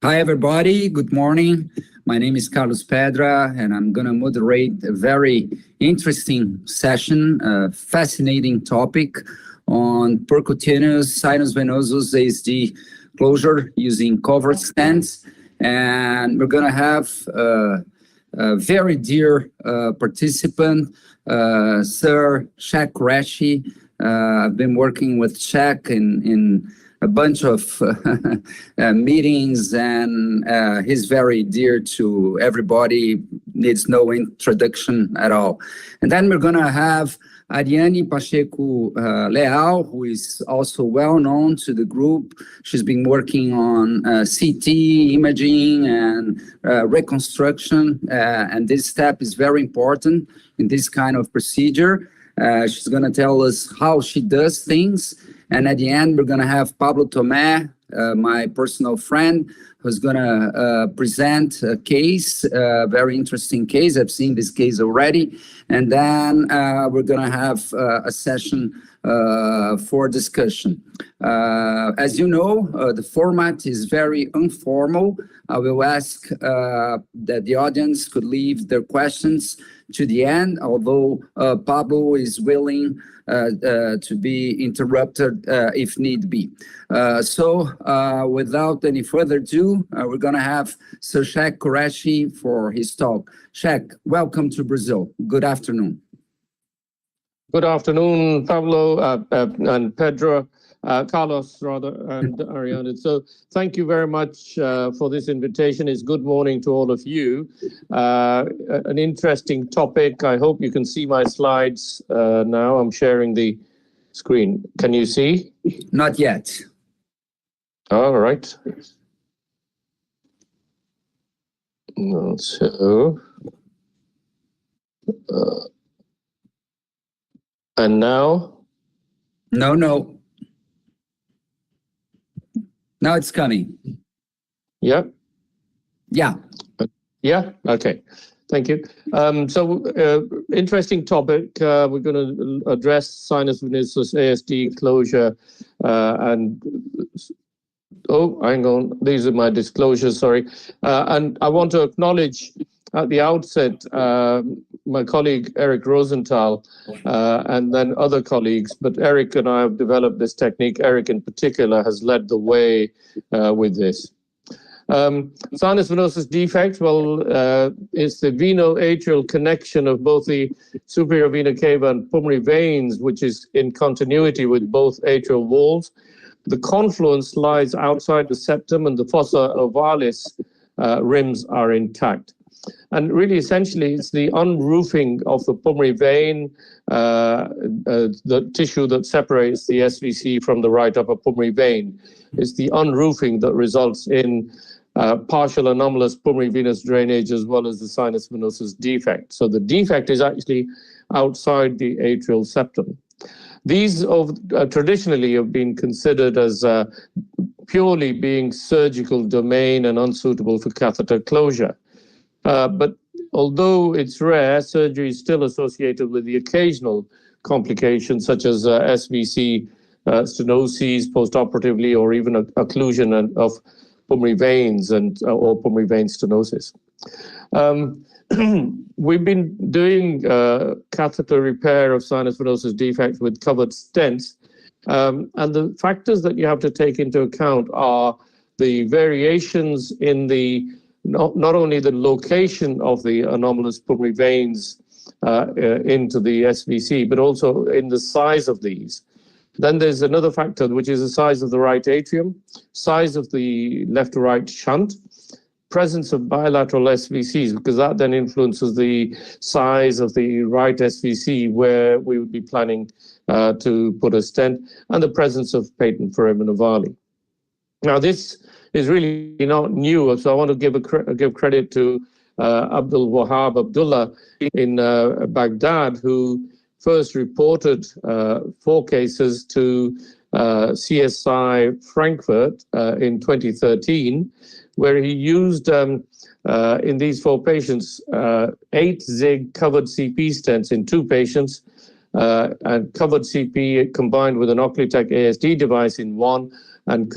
Hi, everybody. Good morning. My name is Carlos Pedro, and I'm going to moderate a very interesting session, a fascinating topic on percutaneous sinus venosus ASD closure using covered stents. And we're going to have a very dear participant, Sir Shaq Qureshi. I've been working with Shaq in a bunch of meetings, and he's very dear to everybody, needs no introduction at all. And then we're going to have Ariane Pacheco Leal, who is also well known to the group. She's been working on CT imaging and reconstruction, and this step is very important in this kind of procedure. She's going to tell us how she does things. And at the end, we're going to have Pablo Tomé, my personal friend, who's going to present a case, a very interesting case. I've seen this case already. And then we're going to have a session for discussion. As you know, the format is very informal. I will ask that the audience could leave their questions to the end, although Pablo is willing to be interrupted if need be. So without any further ado, we're going to have Sir Shaq Qureshi for his talk. Shaq, welcome to Brazil. Good afternoon. Good afternoon, Pablo and Pedro, Carlos, rather, and Ariane. So thank you very much for this invitation. It's good morning to all of you. An interesting topic. I hope you can see my slides now. I'm sharing the screen. Can you see? Not yet. All right. So, and now? No. Now it's coming. Yep. Yeah. Yeah. Okay. Thank you. So interesting topic. We're going to address sinus venosus ASD closure and hang on. These are my disclosures. Sorry. And I want to acknowledge at the outset my colleague Eric Rosenthal and then other colleagues, but Eric and I have developed this technique. Eric in particular has led the way with this. Sinus venosus defect, well, it's the veno-atrial connection of both the superior vena cava and pulmonary veins, which is in continuity with both atrial walls. The confluence lies outside the septum, and the fossa ovalis rims are intact. And really, essentially, it's the unroofing of the pulmonary vein, the tissue that separates the SVC from the right upper pulmonary vein. It's the unroofing that results in partial anomalous pulmonary venous drainage as well as the sinus venosus defect. So the defect is actually outside the atrial septum. These traditionally have been considered as purely being surgical domain and unsuitable for catheter closure. But although it's rare, surgery is still associated with the occasional complications such as SVC stenoses postoperatively, or even occlusion of pulmonary veins or pulmonary vein stenosis. We've been doing catheter repair of sinus venosus defects with covered stents, and the factors that you have to take into account are the variations in the not only the location of the anomalous pulmonary veins into the SVC, but also in the size of these. Then there's another factor, which is the size of the right atrium, size of the left to right shunt, presence of bilateral SVCs, because that then influences the size of the right SVC where we would be planning to put a stent, and the presence of patent foramen ovale. Now, this is really not new, so I want to give credit to Abdul Wahab Abdullah in Baghdad, who first reported 4 cases to CSI Frankfurt in 2013, where he used in these 4 patients 8 ZIG covered CP stents in 2 patients, and covered CP combined with an Occlutech ASD device in 1, and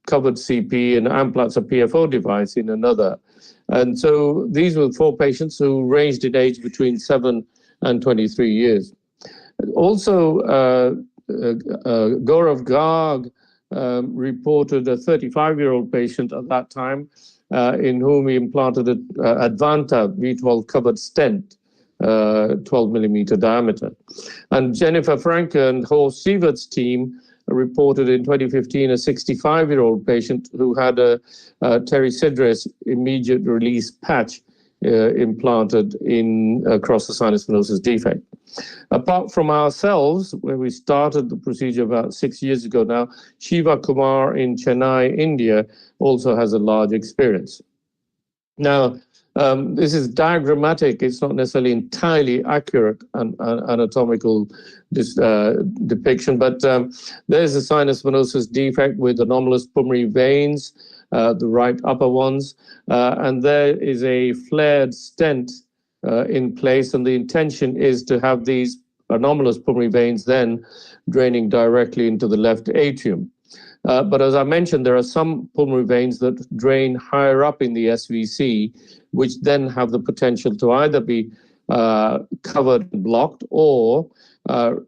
covered CP and Amplatzer PFO device in another. And so these were 4 patients who ranged in age between 7 and 23 years. Also, Gaurav Garg reported a 35-year-old patient at that time in whom he implanted an Advanta V12 covered stent, 12 millimeter diameter. And Jennifer Franke and Horst Sievert's team reported in 2015 a 65-year-old patient who had a Tericidris immediate release patch implanted across the sinus venosus defect. Apart from ourselves, where we started the procedure about 6 years ago now, Shiva Kumar in Chennai, India, also has a large experience. Now, this is diagrammatic. It's not necessarily entirely accurate anatomical depiction, but there's a sinus venosus defect with anomalous pulmonary veins, the right upper ones, and there is a flared stent in place, and the intention is to have these anomalous pulmonary veins then draining directly into the left atrium. But as I mentioned, there are some pulmonary veins that drain higher up in the SVC, which then have the potential to either be covered and blocked or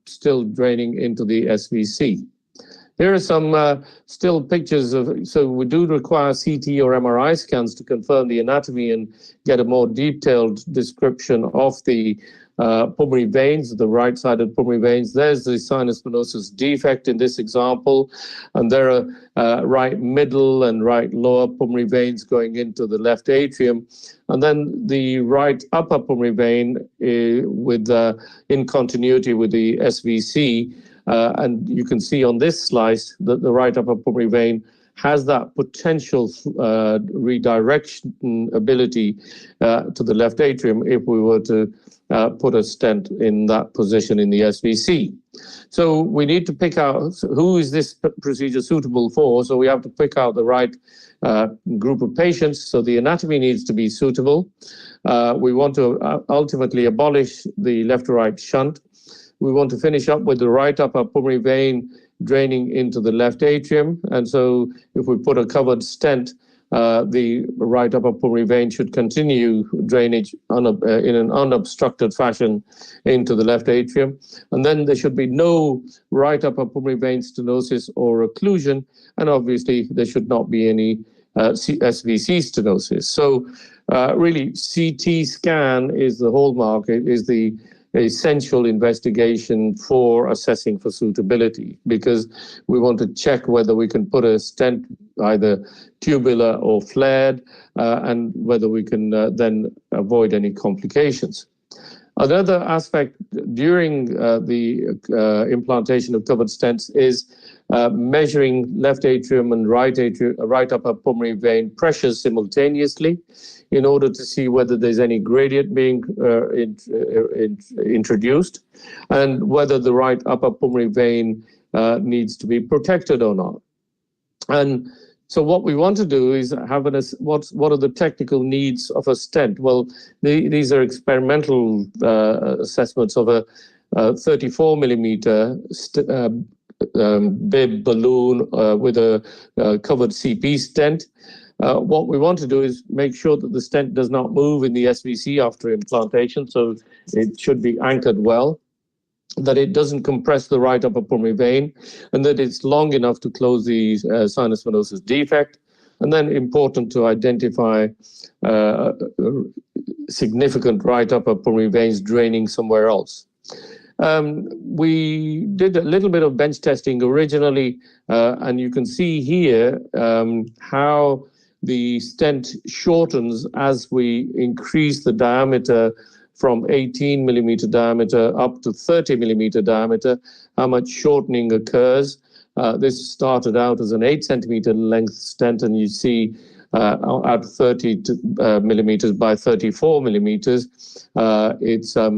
still draining into the SVC. Here are some still pictures of, so we do require CT or MRI scans to confirm the anatomy and get a more detailed description of the pulmonary veins, the right-sided pulmonary veins. There's the sinus venosus defect in this example, and there are right middle and right lower pulmonary veins going into the left atrium, and then the right upper pulmonary vein with in continuity with the SVC. And you can see on this slice that the right upper pulmonary vein has that potential redirection ability to the left atrium if we were to put a stent in that position in the SVC. So we need to pick out who is this procedure suitable for. So we have to pick out the right group of patients. So the anatomy needs to be suitable. We want to ultimately abolish the left to right shunt. We want to finish up with the right upper pulmonary vein draining into the left atrium. And so if we put a covered stent, the right upper pulmonary vein should continue drainage in an unobstructed fashion into the left atrium. And then there should be no right upper pulmonary vein stenosis or occlusion. And obviously there should not be any SVC stenosis. So really CT scan is the hallmark, it is the essential investigation for assessing for suitability, because we want to check whether we can put a stent either tubular or flared, and whether we can then avoid any complications. Another aspect during the implantation of covered stents is measuring left atrium and right upper pulmonary vein pressures simultaneously, in order to see whether there's any gradient being introduced, and whether the right upper pulmonary vein needs to be protected or not. And so what we want to do is have what are the technical needs of a stent? Well, these are experimental assessments of a 34 millimeter bib balloon with a covered CP stent. What we want to do is make sure that the stent does not move in the SVC after implantation, so it should be anchored well, that it doesn't compress the right upper pulmonary vein, and that it's long enough to close the sinus venosus defect. And then important to identify significant right upper pulmonary veins draining somewhere else. We did a little bit of bench testing originally, and you can see here how the stent shortens as we increase the diameter from 18 millimeter diameter up to 30 millimeter diameter, how much shortening occurs. This started out as an 8 centimeter length stent, and you see at 30 millimeters by 34 millimeters, it's a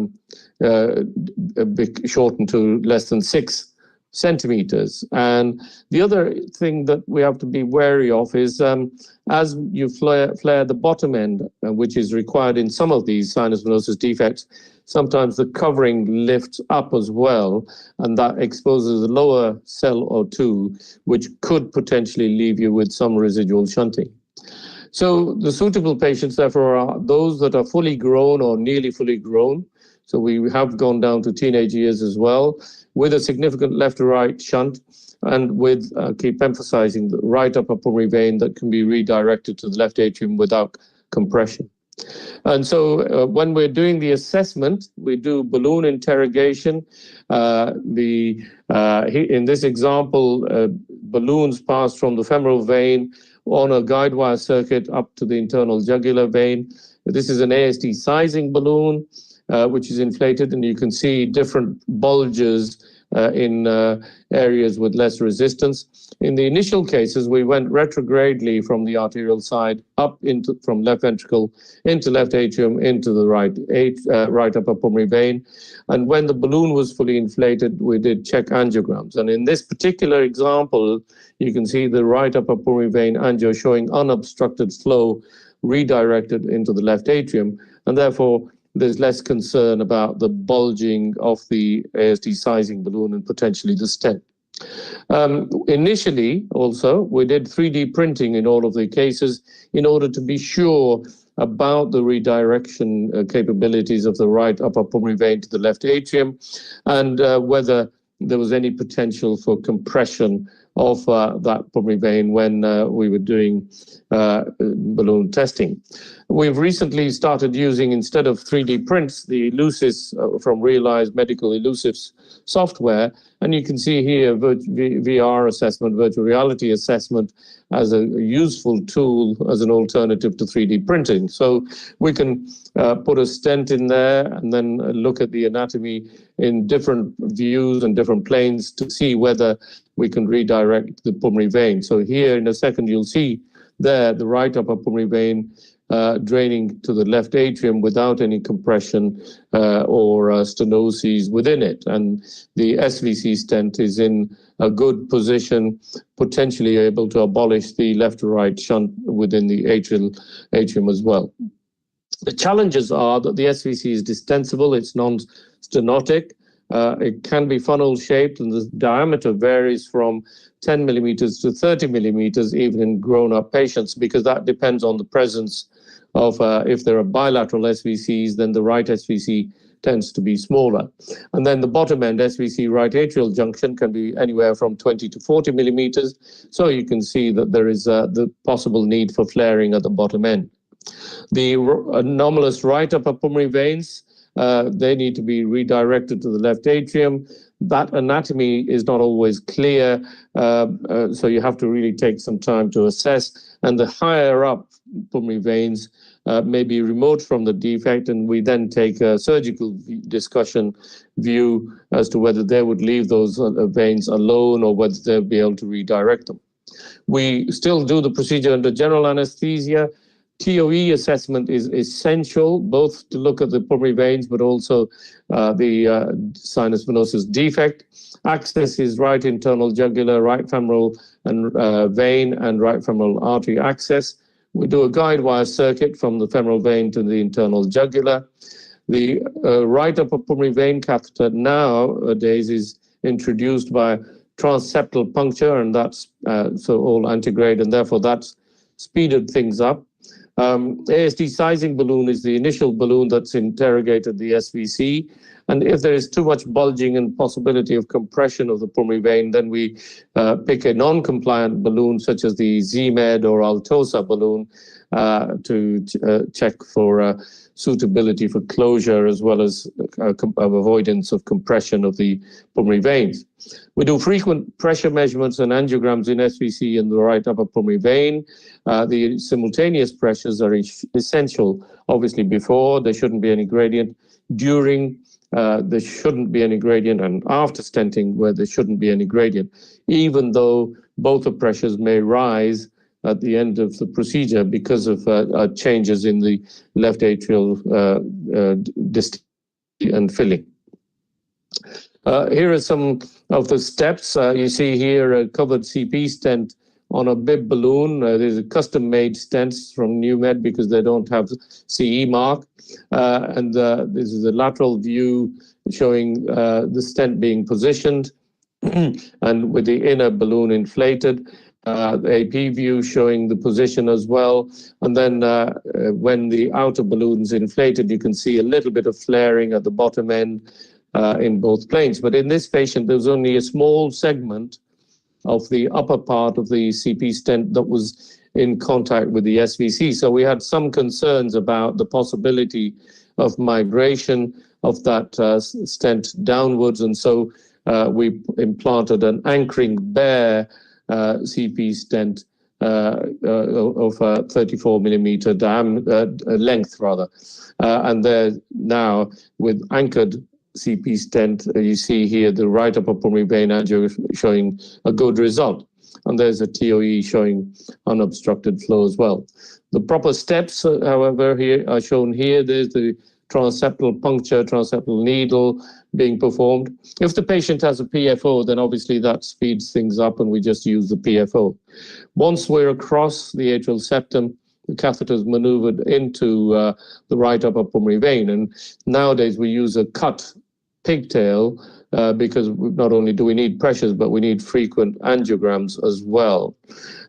bit shortened to less than 6 centimeters. And the other thing that we have to be wary of is as you flare the bottom end, which is required in some of these sinus venosus defects, sometimes the covering lifts up as well, and that exposes a lower cell or two, which could potentially leave you with some residual shunting. So the suitable patients, therefore, are those that are fully grown or nearly fully grown. So we have gone down to teenage years as well, with a significant left to right shunt, and with, keep emphasizing, the right upper pulmonary vein that can be redirected to the left atrium without compression. And so when we're doing the assessment, we do balloon interrogation. In this example, balloons pass from the femoral vein on a guide wire circuit up to the internal jugular vein. This is an ASD sizing balloon, which is inflated, and you can see different bulges in areas with less resistance. In the initial cases, we went retrogradely from the arterial side up from left ventricle into left atrium into the right upper pulmonary vein. And when the balloon was fully inflated, we did check angiograms. And in this particular example, you can see the right upper pulmonary vein angio showing unobstructed flow redirected into the left atrium, and therefore there's less concern about the bulging of the ASD sizing balloon and potentially the stent. Initially, also, we did 3D printing in all of the cases in order to be sure about the redirection capabilities of the right upper pulmonary vein to the left atrium, and whether there was any potential for compression of that pulmonary vein when we were doing balloon testing. We've recently started using, instead of 3D prints, the Elucis from Realize Medical Elusives software, and you can see here VR assessment, virtual reality assessment, as a useful tool as an alternative to 3D printing. So we can put a stent in there and then look at the anatomy in different views and different planes to see whether we can redirect the pulmonary vein. So here in a second, you'll see there the right upper pulmonary vein draining to the left atrium without any compression or stenoses within it. And the SVC stent is in a good position, potentially able to abolish the left to right shunt within the atrium as well. The challenges are that the SVC is distensible, it's non-stenotic, it can be funnel shaped, and the diameter varies from 10 millimeters to 30 millimeters, even in grown-up patients, because that depends on the presence of, if there are bilateral SVCs, then the right SVC tends to be smaller. And then the bottom end SVC right atrial junction can be anywhere from 20 to 40 millimeters. So you can see that there is the possible need for flaring at the bottom end. The anomalous right upper pulmonary veins, they need to be redirected to the left atrium. That anatomy is not always clear, so you have to really take some time to assess. And the higher up pulmonary veins may be remote from the defect, and we then take a surgical discussion view as to whether they would leave those veins alone or whether they'll be able to redirect them. We still do the procedure under general anesthesia. TOE assessment is essential, both to look at the pulmonary veins, but also the sinus venosus defect. Access is right internal jugular, right femoral and vein, and right femoral artery access. We do a guide wire circuit from the femoral vein to the internal jugular. The right upper pulmonary vein catheter nowadays is introduced by transseptal puncture, and that's so all antegrade, and therefore that's speeded things up. ASD sizing balloon is the initial balloon that's interrogated the SVC. And if there is too much bulging and possibility of compression of the pulmonary vein, then we pick a non-compliant balloon such as the ZMed or Altosa balloon to check for suitability for closure, as well as avoidance of compression of the pulmonary veins. We do frequent pressure measurements and angiograms in SVC in the right upper pulmonary vein. The simultaneous pressures are essential. Obviously, before, there shouldn't be any gradient. During, there shouldn't be any gradient, and after stenting, where there shouldn't be any gradient, even though both the pressures may rise at the end of the procedure because of changes in the left atrial distance and filling. Here are some of the steps. You see here a covered CP stent on a bib balloon. These are custom-made stents from NewMed because they don't have CE mark. And this is a lateral view showing the stent being positioned and with the inner balloon inflated. AP view showing the position as well. And then when the outer balloon's inflated, you can see a little bit of flaring at the bottom end in both planes. But in this patient, there was only a small segment of the upper part of the CP stent that was in contact with the SVC. So we had some concerns about the possibility of migration of that stent downwards. And so we implanted an anchoring bare CP stent of 34 millimeter length rather. And there now with anchored CP stent, you see here the right upper pulmonary vein angio showing a good result. And there's a TOE showing unobstructed flow as well. The proper steps, however, here are shown here. There's the transseptal puncture, transseptal needle being performed. If the patient has a PFO, then obviously that speeds things up and we just use the PFO. Once we're across the atrial septum, the catheter is maneuvered into the right upper pulmonary vein. And nowadays we use a cut pigtail because not only do we need pressures, but we need frequent angiograms as well.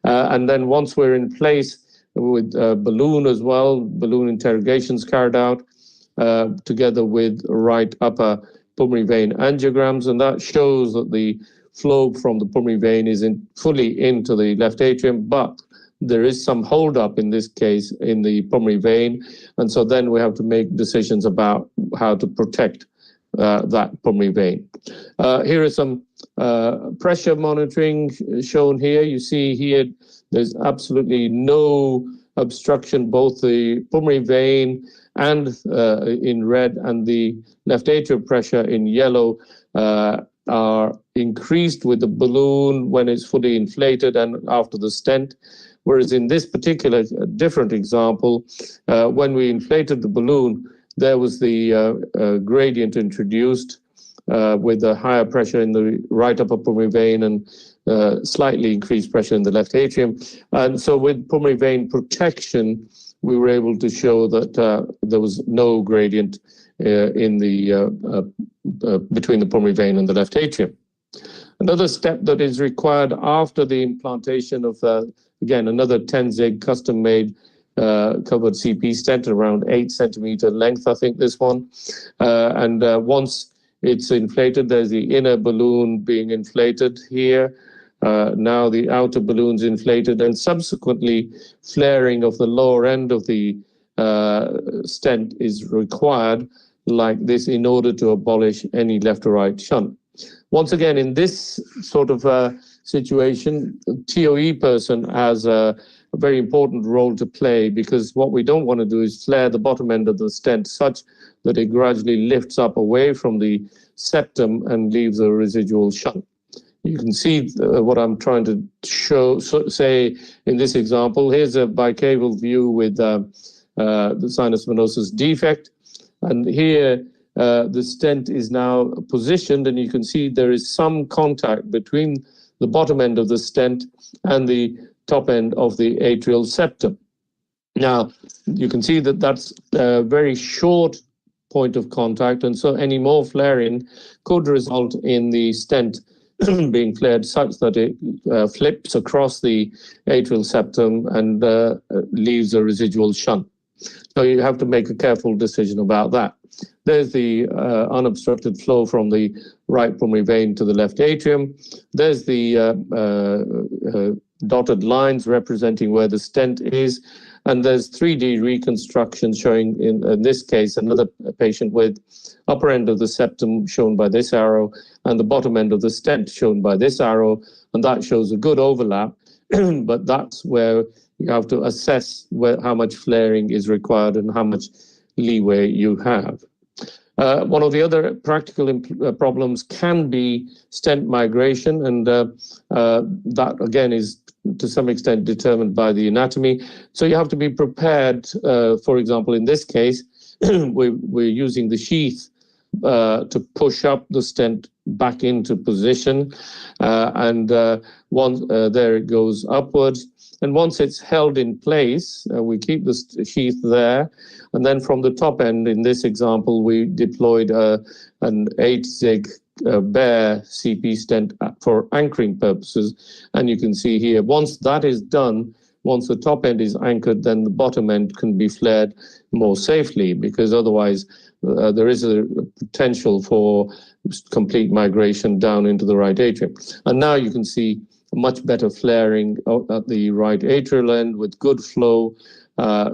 And then once we're in place with balloon as well, balloon interrogations carried out together with right upper pulmonary vein angiograms. And that shows that the flow from the pulmonary vein is fully into the left atrium, but there is some holdup in this case in the pulmonary vein. And so then we have to make decisions about how to protect that pulmonary vein. Here are some pressure monitoring shown here. You see here, there's absolutely no obstruction, both the pulmonary vein and in red and the left atrial pressure in yellow are increased with the balloon when it's fully inflated and after the stent. Whereas in this particular different example, when we inflated the balloon, there was the gradient introduced with a higher pressure in the right upper pulmonary vein and slightly increased pressure in the left atrium. And so with pulmonary vein protection, we were able to show that there was no gradient in the between the pulmonary vein and the left atrium. Another step that is required after the implantation of, again, another 10-zig custom-made covered CP stent, around 8 centimeter length, I think this one. And once it's inflated, there's the inner balloon being inflated here. Now the outer balloon's inflated, and subsequently flaring of the lower end of the stent is required like this in order to abolish any left or right shunt. Once again, in this sort of situation, the TOE person has a very important role to play, because what we don't want to do is flare the bottom end of the stent such that it gradually lifts up away from the septum and leaves a residual shunt. You can see what I'm trying to say in this example. Here's a bicaval view with the sinus venosus defect. And here the stent is now positioned, and you can see there is some contact between the bottom end of the stent and the top end of the atrial septum. Now, you can see that that's a very short point of contact, and so any more flaring could result in the stent being flared such that it flips across the atrial septum and leaves a residual shunt. So you have to make a careful decision about that. There's the unobstructed flow from the right pulmonary vein to the left atrium. There's the dotted lines representing where the stent is. And there's 3D reconstruction showing, in this case, another patient with upper end of the septum shown by this arrow and the bottom end of the stent shown by this arrow. And that shows a good overlap, but that's where you have to assess how much flaring is required and how much leeway you have. One of the other practical problems can be stent migration, and that again is to some extent determined by the anatomy. So you have to be prepared. For example, in this case, we're using the sheath to push up the stent back into position, and once there it goes upwards. And once it's held in place, we keep the sheath there. And then from the top end, in this example, we deployed an 8-zig bare CP stent for anchoring purposes. And you can see here, once that is done, once the top end is anchored, then the bottom end can be flared more safely, because otherwise there is a potential for complete migration down into the right atrium. And now you can see much better flaring at the right atrial end with good flow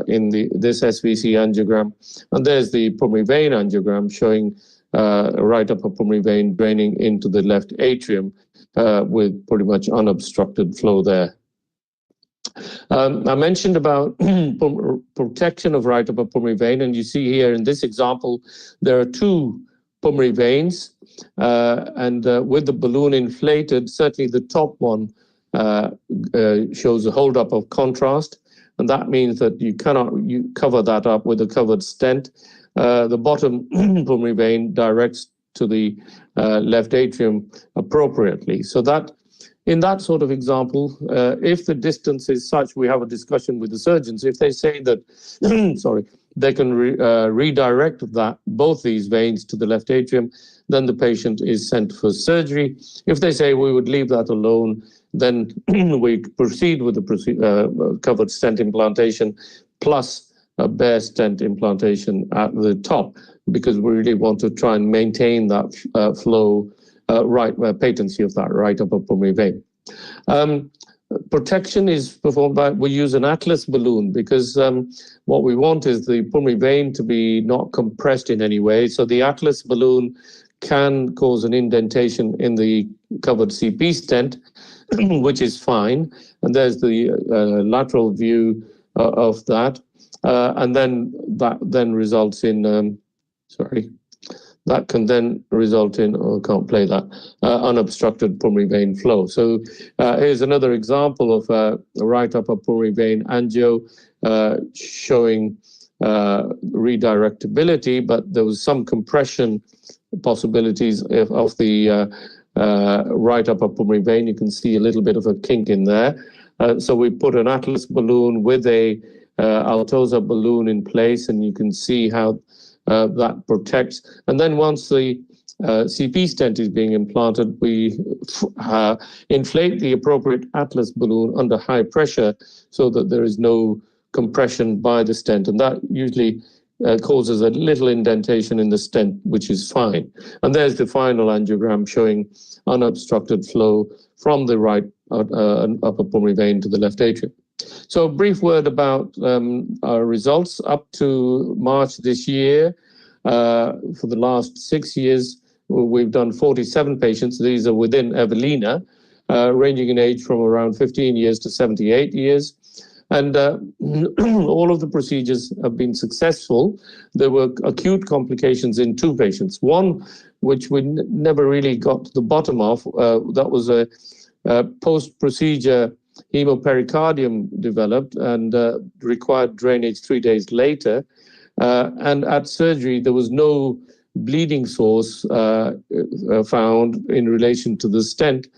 in this SVC angiogram. And there's the pulmonary vein angiogram showing right upper pulmonary vein draining into the left atrium with pretty much unobstructed flow there. I mentioned about protection of right upper pulmonary vein, and you see here in this example, there are two pulmonary veins, and with the balloon inflated, certainly the top one shows a holdup of contrast, and that means that you cannot cover that up with a covered stent. The bottom pulmonary vein directs to the left atrium appropriately. So that in that sort of example, if the distance is such, we have a discussion with the surgeons. If they say that, sorry, they can redirect both these veins to the left atrium, then the patient is sent for surgery. If they say we would leave that alone, then we proceed with the covered stent implantation plus a bare stent implantation at the top, because we really want to try and maintain that flow, patency of that right upper pulmonary vein. Protection is performed by, we use an atlas balloon, because what we want is the pulmonary vein to be not compressed in any way. So the atlas balloon can cause an indentation in the covered CP stent, which is fine. And there's the lateral view of that. And then that then results in, that can then result in, can't play that, unobstructed pulmonary vein flow. So here's another example of a right upper pulmonary vein angio showing redirectability, but there was some compression possibilities of the right upper pulmonary vein. You can see a little bit of a kink in there. So we put an atlas balloon with a Altosa balloon in place, and you can see how that protects. And then once the CP stent is being implanted, we inflate the appropriate atlas balloon under high pressure so that there is no compression by the stent. And that usually causes a little indentation in the stent, which is fine. And there's the final angiogram showing unobstructed flow from the right upper pulmonary vein to the left atrium. So a brief word about our results up to March this year. For the last 6 years, we've done 47 patients. These are within Evelina, ranging in age from around 15 years to 78 years. And all of the procedures have been successful. There were acute complications in 2 patients. One, which we never really got to the bottom of, that was a post-procedure hemopericardium developed and required drainage 3 days later. And at surgery, there was no bleeding source found in relation to the stent.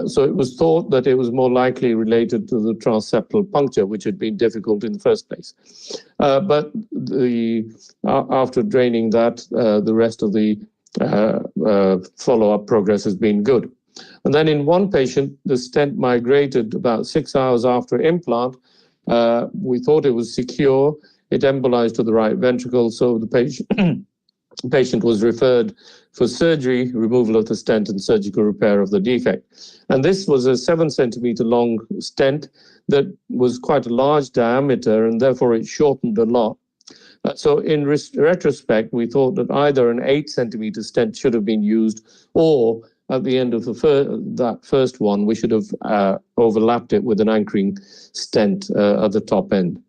So it was thought that it was more likely related to the transseptal puncture, which had been difficult in the first place. But after draining that, the rest of the follow-up progress has been good. And then in one patient, the stent migrated about 6 hours after implant. We thought it was secure. It embolized to the right ventricle, so the patient was referred for surgery, removal of the stent, and surgical repair of the defect. And this was a 7 centimeter long stent that was quite a large diameter, and therefore it shortened a lot. So in retrospect, we thought that either an 8 centimeter stent should have been used, or at the end of that first one, we should have overlapped it with an anchoring stent at the top end.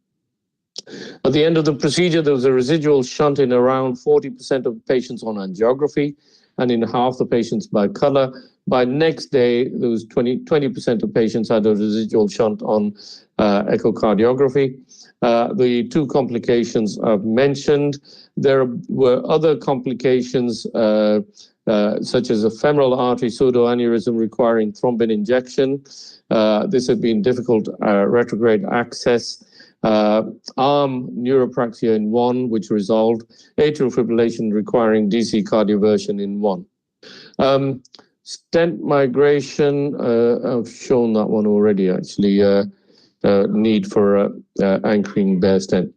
At the end of the procedure, there was a residual shunt in around 40% of patients on angiography, and in half the patients by color. By next day, there was 20% of patients had a residual shunt on echocardiography. The 2 complications I've mentioned. There were other complications such as a femoral artery pseudoaneurysm requiring thrombin injection. This had been difficult retrograde access. Arm neuropraxia in 1, which resolved. Atrial fibrillation requiring DC cardioversion in 1. Stent migration, I've shown that one already, actually. Need for anchoring bare stent.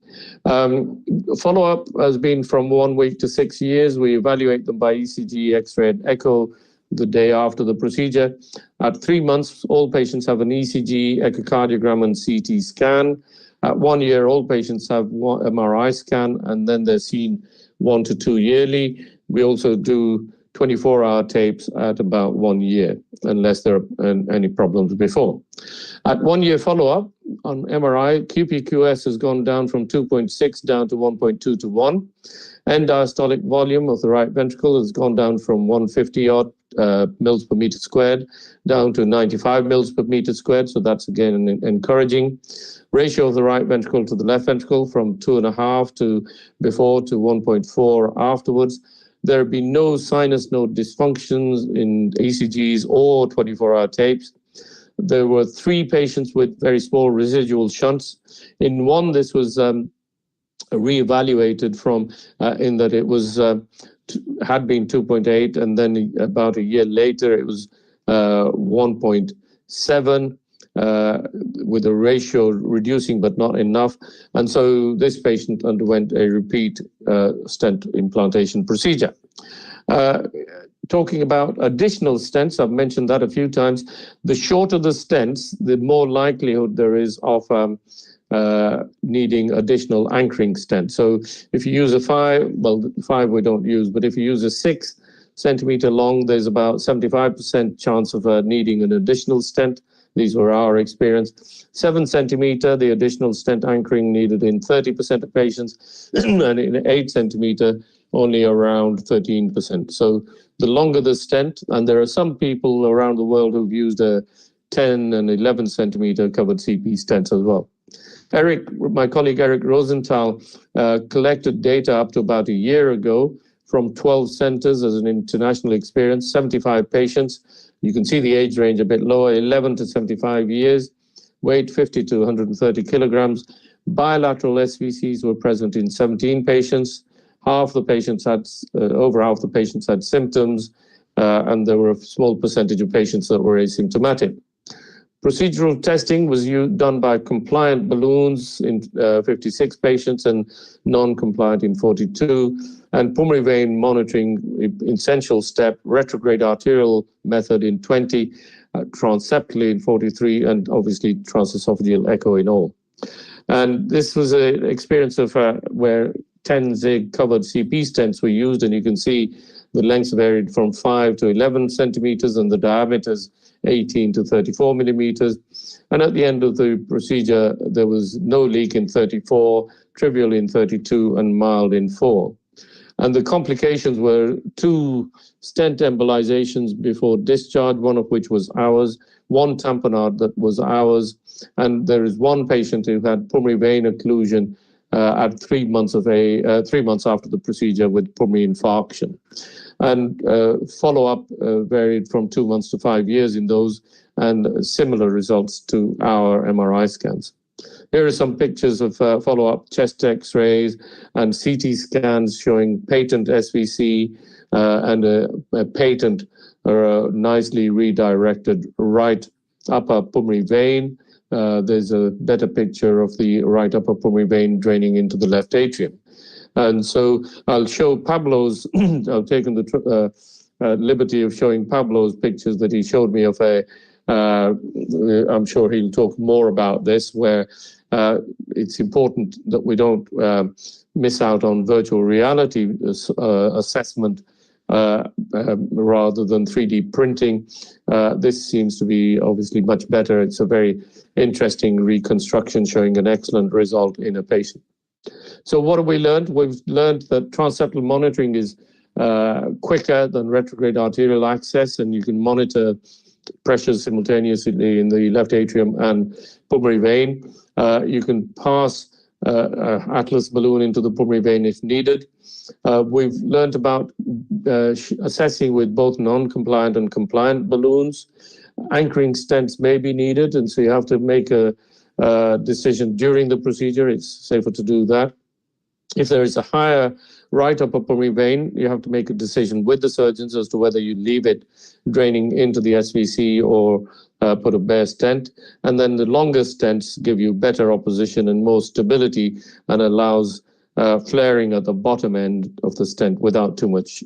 Follow-up has been from 1 week to 6 years. We evaluate them by ECG, X-ray, and echo the day after the procedure. At 3 months, all patients have an ECG, echocardiogram, and CT scan. At 1 year, all patients have one MRI scan, and then they're seen 1 to 2 yearly. We also do 24-hour tapes at about 1 year, unless there are any problems before. At 1 year follow-up on MRI, QPQS has gone down from 2.6 down to 1.2 to 1. End diastolic volume of the right ventricle has gone down from 150 odd mils per meter squared down to 95 mils per meter squared. So that's again encouraging. Ratio of the right ventricle to the left ventricle from 2.5 to before to 1.4 afterwards. There have been no sinus node dysfunctions in ECGs or 24-hour tapes. There were 3 patients with very small residual shunts. In 1, this was reevaluated from in that it was had been 2.8, and then about a year later it was 1.7 with a ratio reducing but not enough. And so this patient underwent a repeat stent implantation procedure. Talking about additional stents, I've mentioned that a few times. The shorter the stents, the more likelihood there is of needing additional anchoring stent. So if you use a 5, well, 5 we don't use, but if you use a 6 centimeter long, there's about 75% chance of needing an additional stent. These were our experience. 7 centimeter, the additional stent anchoring needed in 30% of patients, and in 8 centimeter, only around 13%. So the longer the stent, and there are some people around the world who've used a 10 and 11 centimeter covered CP stents as well. My colleague Eric Rosenthal collected data up to about a year ago from 12 centers as an international experience, 75 patients. You can see the age range a bit lower, 11 to 75 years, weight 50 to 130 kilograms. Bilateral SVCs were present in 17 patients. Half the patients had, over half the patients had symptoms, and there were a small percentage of patients that were asymptomatic. Procedural testing was done by compliant balloons in 56 patients and non-compliant in 42. And pulmonary vein monitoring, essential step, retrograde arterial method in 20, transeptally in 43, and obviously transesophageal echo in all. And this was an experience of where 10 ZIG covered CP stents were used, and you can see the lengths varied from 5 to 11 centimeters and the diameters 18 to 34 millimeters. And at the end of the procedure, there was no leak in 34, trivial in 32, and mild in 4. And the complications were 2 stent embolizations before discharge, one of which was ours, 1 tamponade that was ours, and there is 1 patient who had pulmonary vein occlusion at 3 months after the procedure with pulmonary infarction. And follow-up varied from 2 months to 5 years in those, and similar results to our MRI scans. Here are some pictures of follow-up chest X-rays and CT scans showing patent SVC and a patent or a nicely redirected right upper pulmonary vein. There's a better picture of the right upper pulmonary vein draining into the left atrium. And so I'll show Pablo's, I've taken the liberty of showing Pablo's pictures that he showed me of I'm sure he'll talk more about this, where it's important that we don't miss out on virtual reality assessment rather than 3D printing. This seems to be obviously much better. It's a very interesting reconstruction showing an excellent result in a patient. So what have we learned? We've learned that transeptal monitoring is quicker than retrograde arterial access, and you can monitor pressures simultaneously in the left atrium and pulmonary vein. You can pass atlas balloon into the pulmonary vein if needed. We've learned about assessing with both non-compliant and compliant balloons. Anchoring stents may be needed, and so you have to make a decision during the procedure. It's safer to do that. If there is a higher right upper pulmonary vein, you have to make a decision with the surgeons as to whether you leave it draining into the SVC or put a bare stent. And then the longer stents give you better opposition and more stability and allows flaring at the bottom end of the stent without too much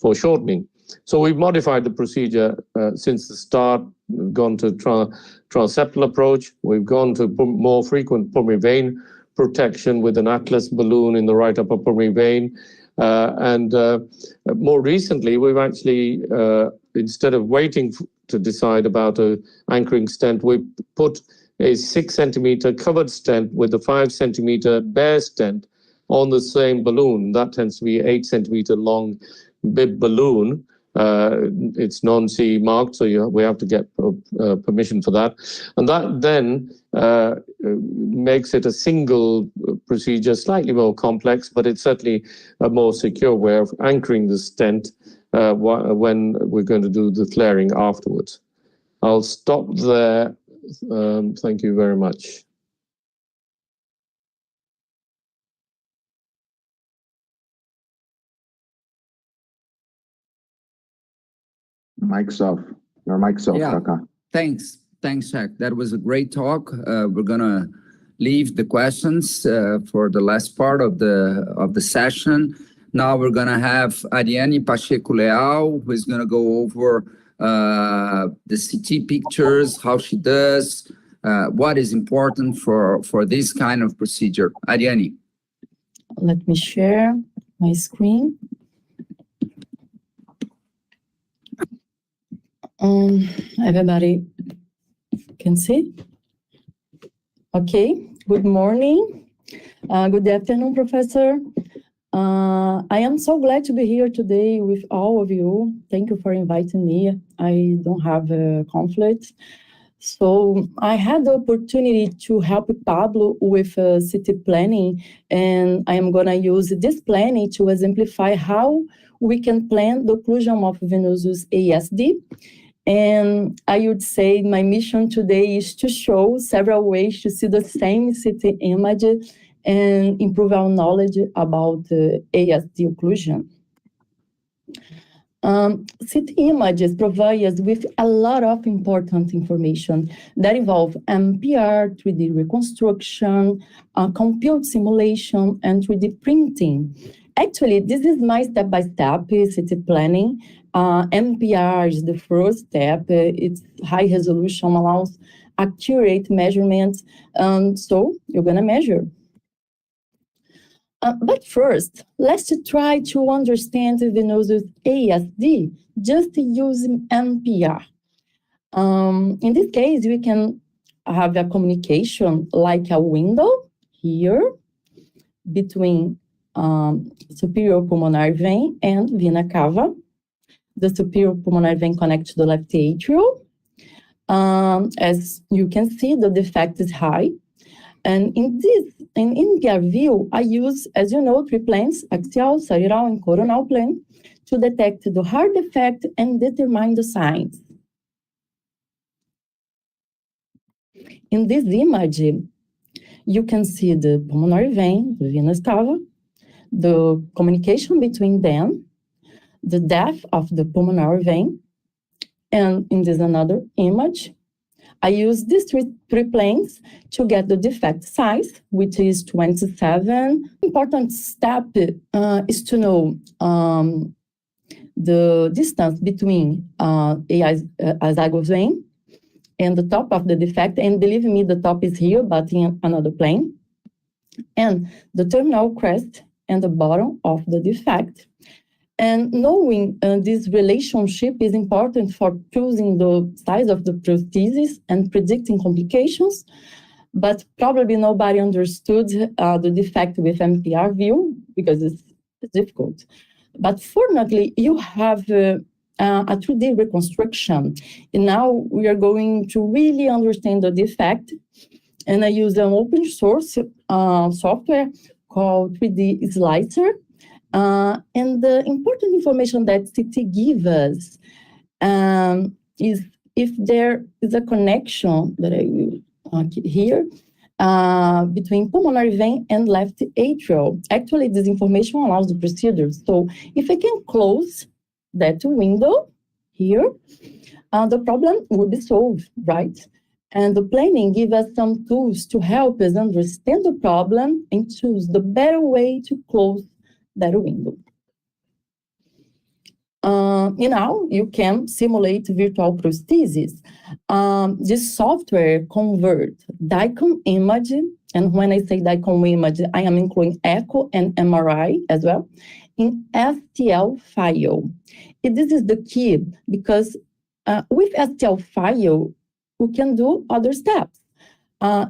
foreshortening. So we've modified the procedure since the start. We've gone to transeptal approach. We've gone to more frequent pulmonary vein protection with an atlas balloon in the right upper pulmonary vein. And more recently, we've actually, instead of waiting to decide about an anchoring stent, we put a 6 centimeter covered stent with a 5 centimeter bare stent on the same balloon. That tends to be 8 centimeter long bib balloon. It's non-CE marked, so we have to get permission for that. And that then makes it a single procedure, slightly more complex, but it's certainly a more secure way of anchoring the stent when we're going to do the flaring afterwards. I'll stop there. Thank you very much. Mic's off. Your mic's off, Yeah. Tuca. Thanks, Jack. That was a great talk. We're gonna leave the questions for the last part of the session. Now we're gonna have Ariane Pacheco Leal, who is gonna go over the CT pictures, how she does, what is important for this kind of procedure. Ariane. Let me share my screen. Everybody can see? Okay, good morning. Good afternoon, Professor. I am so glad to be here today with all of you. Thank you for inviting me. I don't have a conflict. So I had the opportunity to help Pablo with city planning, and I am going to use this planning to exemplify how we can plan the occlusion of Venosus ASD. And I would say my mission today is to show several ways to see the same CT image and improve our knowledge about ASD occlusion. CT images provide us with a lot of important information that involve MPR, 3D reconstruction, compute simulation, and 3D printing. Actually, this is my step-by-step CT planning. MPR is the first step. It's high resolution, allows accurate measurements. So you're going to measure. But first, let's try to understand the Venosus ASD just using MPR. In this case, we can have a communication like a window here between superior pulmonary vein and vena cava. The superior pulmonary vein connects to the left atrium. As you can see, the defect is high. And in MPR view, I use, as you know, 3 planes, axial, sagittal, and coronal plane, to detect the hard defect and determine the signs. In this image, you can see the pulmonary vein, the venous cava, the communication between them, the depth of the pulmonary vein, and in this another image, I use these three planes to get the defect size, which is 27. Important step is to know the distance between azygos vein and the top of the defect. And believe me, the top is here, but in another plane. And the terminal crest and the bottom of the defect. And knowing this relationship is important for choosing the size of the prosthesis and predicting complications, but probably nobody understood the defect with MPR view because it's difficult. But fortunately, you have a 3D reconstruction, and now we are going to really understand the defect. And I use an open source software called 3D Slicer. And the important information that Scitech gives us is if there is a connection that I will here between pulmonary vein and left atrial. Actually, this information allows the procedure. So if I can close that window here, the problem will be solved, right? And the planning gives us some tools to help us understand the problem and choose the better way to close that window. Now you can simulate virtual prosthesis. This software converts DICOM image, and when I say DICOM image, I am including echo and MRI as well, in STL file. And this is the key because with STL file, we can do other steps.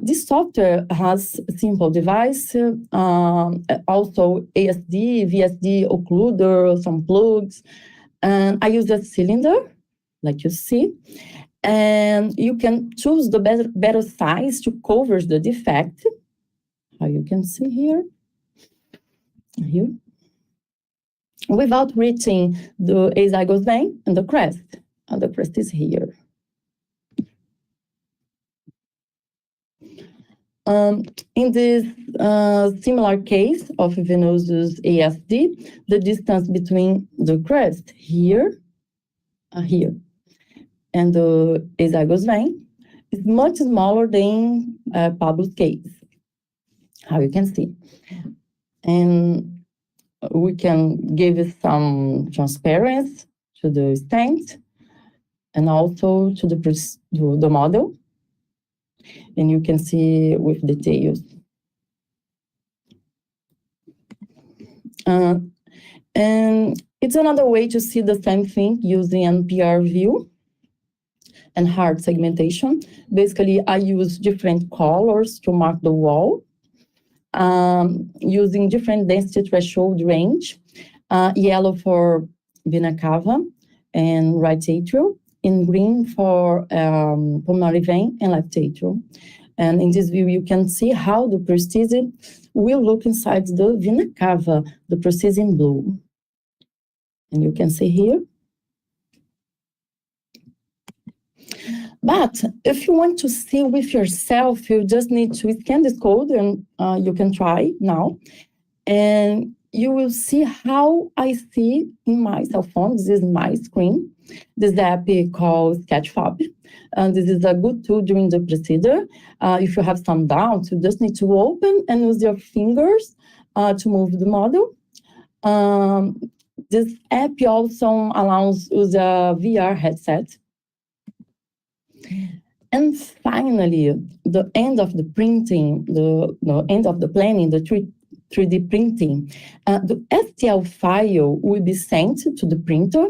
This software has a simple device, also ASD, VSD occluder, some plugs, and I use a cylinder, like you see, and you can choose the better size to cover the defect, how you can see here, without reaching the azygos vein and the crest. And the crest is here. In this similar case of venosus ASD, the distance between the crest here, and the azygos vein is much smaller than Pablo's case, how you can see. And we can give it some transparency to the stent and also to the model. And you can see with details. And it's another way to see the same thing using NPR view and hard segmentation. Basically, I use different colors to mark the wall, using different density threshold range, yellow for vena cava and right atrial, in green for pulmonary vein and left atrial. And in this view, you can see how the prosthesis will look inside the vena cava, the prosthesis in blue. And you can see here. But if you want to see with yourself, you just need to scan this code, and you can try now. And you will see how I see in my cell phone. This is my screen. This app is called Sketchfab. And this is a good tool during the procedure. If you have some doubts, you just need to open and use your fingers to move the model. This app also allows use a VR headset. And finally, the end of the printing, the end of the planning, the 3D printing, the STL file will be sent to the printer,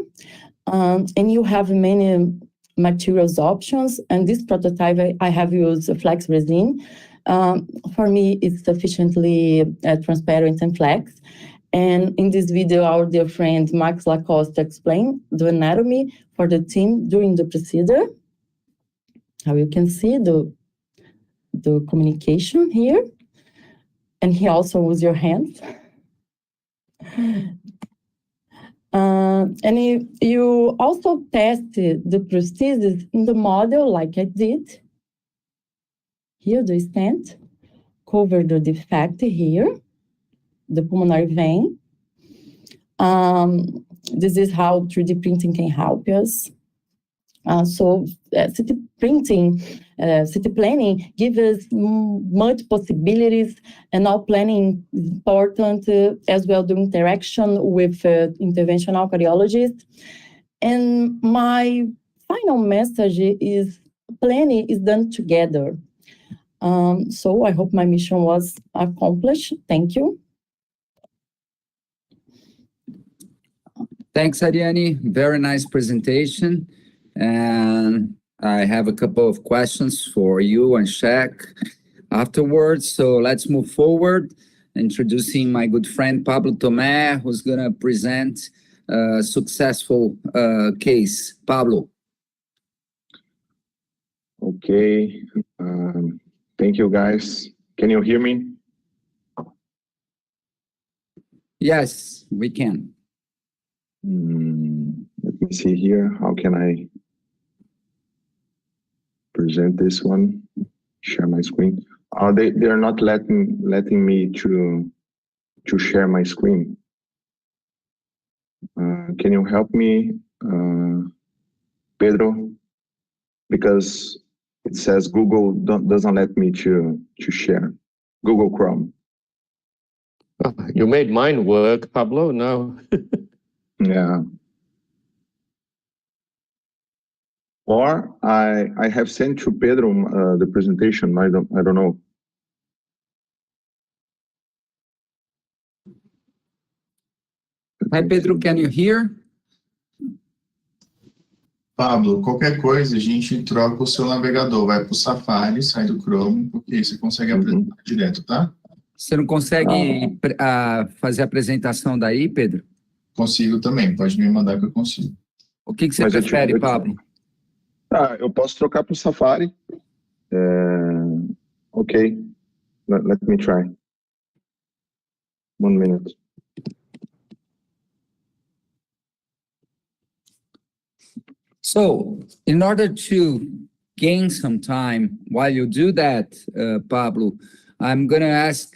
and you have many materials options. And this prototype, I have used flex resin. For me, it's sufficiently transparent and flex. And in this video, our dear friend Max Lacoste explained the anatomy for the team during the procedure. How you can see the communication here. And he also uses your hands. And you also tested the prosthesis in the model like I did. Here, the stent, cover the defect here, the pulmonary vein. This is how 3D printing can help us. So city planning gives us much possibilities, and now planning is important as well, the interaction with interventional cardiologists. And my final message is planning is done together. So I hope my mission was accomplished. Thank you. Thanks, Ariane. Very nice presentation. And I have a couple of questions for you and Shaq afterwards. So let's move forward. Introducing my good friend Pablo Tomé, who's going to present a successful case. Pablo. Okay. Thank you, guys. Can you hear me? Yes, we can. Let me see here. How can I present this one? Share my screen. They're not letting me to share my screen. Can you help me, Pedro? Because it says Google doesn't let me to share. Google Chrome. You made mine work, Pablo. Now. Yeah. Or I have sent to Pedro the presentation. I don't know. Hi, Pedro, can you hear? Pablo, qualquer coisa a gente troca o seu navegador, vai para o Safari, sai do Chrome, porque aí você consegue apresentar direto, tá? Você não consegue fazer a apresentação daí, Pedro? Consigo também, pode me mandar que eu consigo. O que você prefere, Pablo? Eu posso trocar para o Safari. Ok. Let me try. 1 minute. So, in order to gain some time while you do that, Pablo, I'm going to ask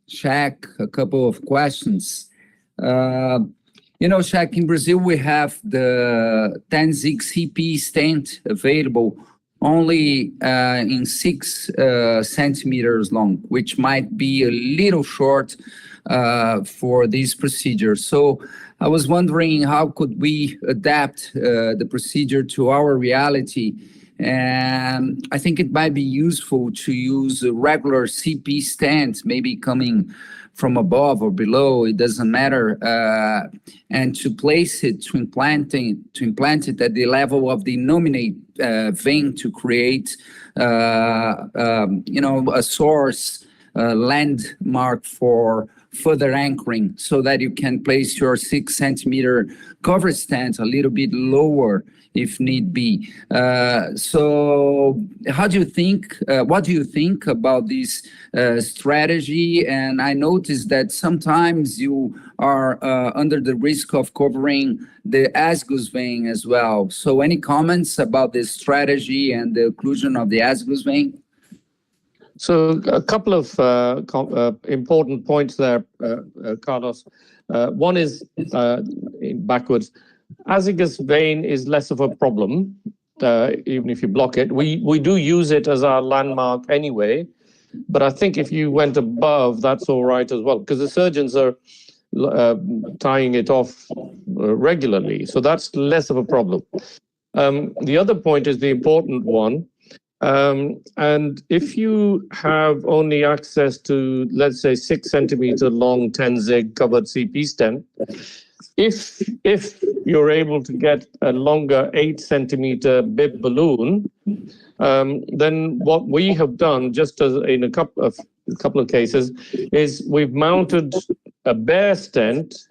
Shaq a couple of questions. Shaq, in Brazil, we have the 10-zig CP stent available only in 6 centimeters long, which might be a little short for this procedure. So I was wondering how could we adapt the procedure to our reality. And I think it might be useful to use a regular CP stent, maybe coming from above or below, it doesn't matter, and to place it, to implant it at the level of the nominate vein to create, a source landmark for further anchoring, so that you can place your 6 centimeter cover stent a little bit lower if need be. So what do you think about this strategy? And I noticed that sometimes you are under the risk of covering the asgus vein as well. So any comments about this strategy and the occlusion of the asgus vein? So a couple of important points there, Carlos. One is backwards. Asgus vein is less of a problem, even if you block it. We do use it as our landmark anyway, but I think if you went above, that's all right as well, because the surgeons are tying it off regularly, so that's less of a problem. The other point is the important one. And if you have only access to, let's say, 6 centimeter long 10-zig covered CP stent, if you're able to get a longer 8 centimeter bib balloon, then what we have done, just as in a couple of cases, is we've mounted a bare stent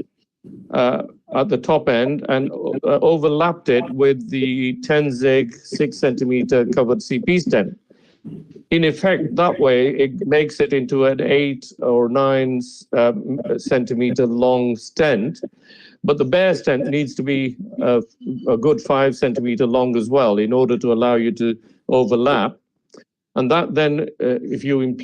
at the top end and overlapped it with the 10-zig 6 centimeter covered CP stent. In effect, that way, it makes it into an 8 or 9 centimeter long stent. But the bare stent needs to be a good 5 centimeter long as well in order to allow you to overlap. And that then, if you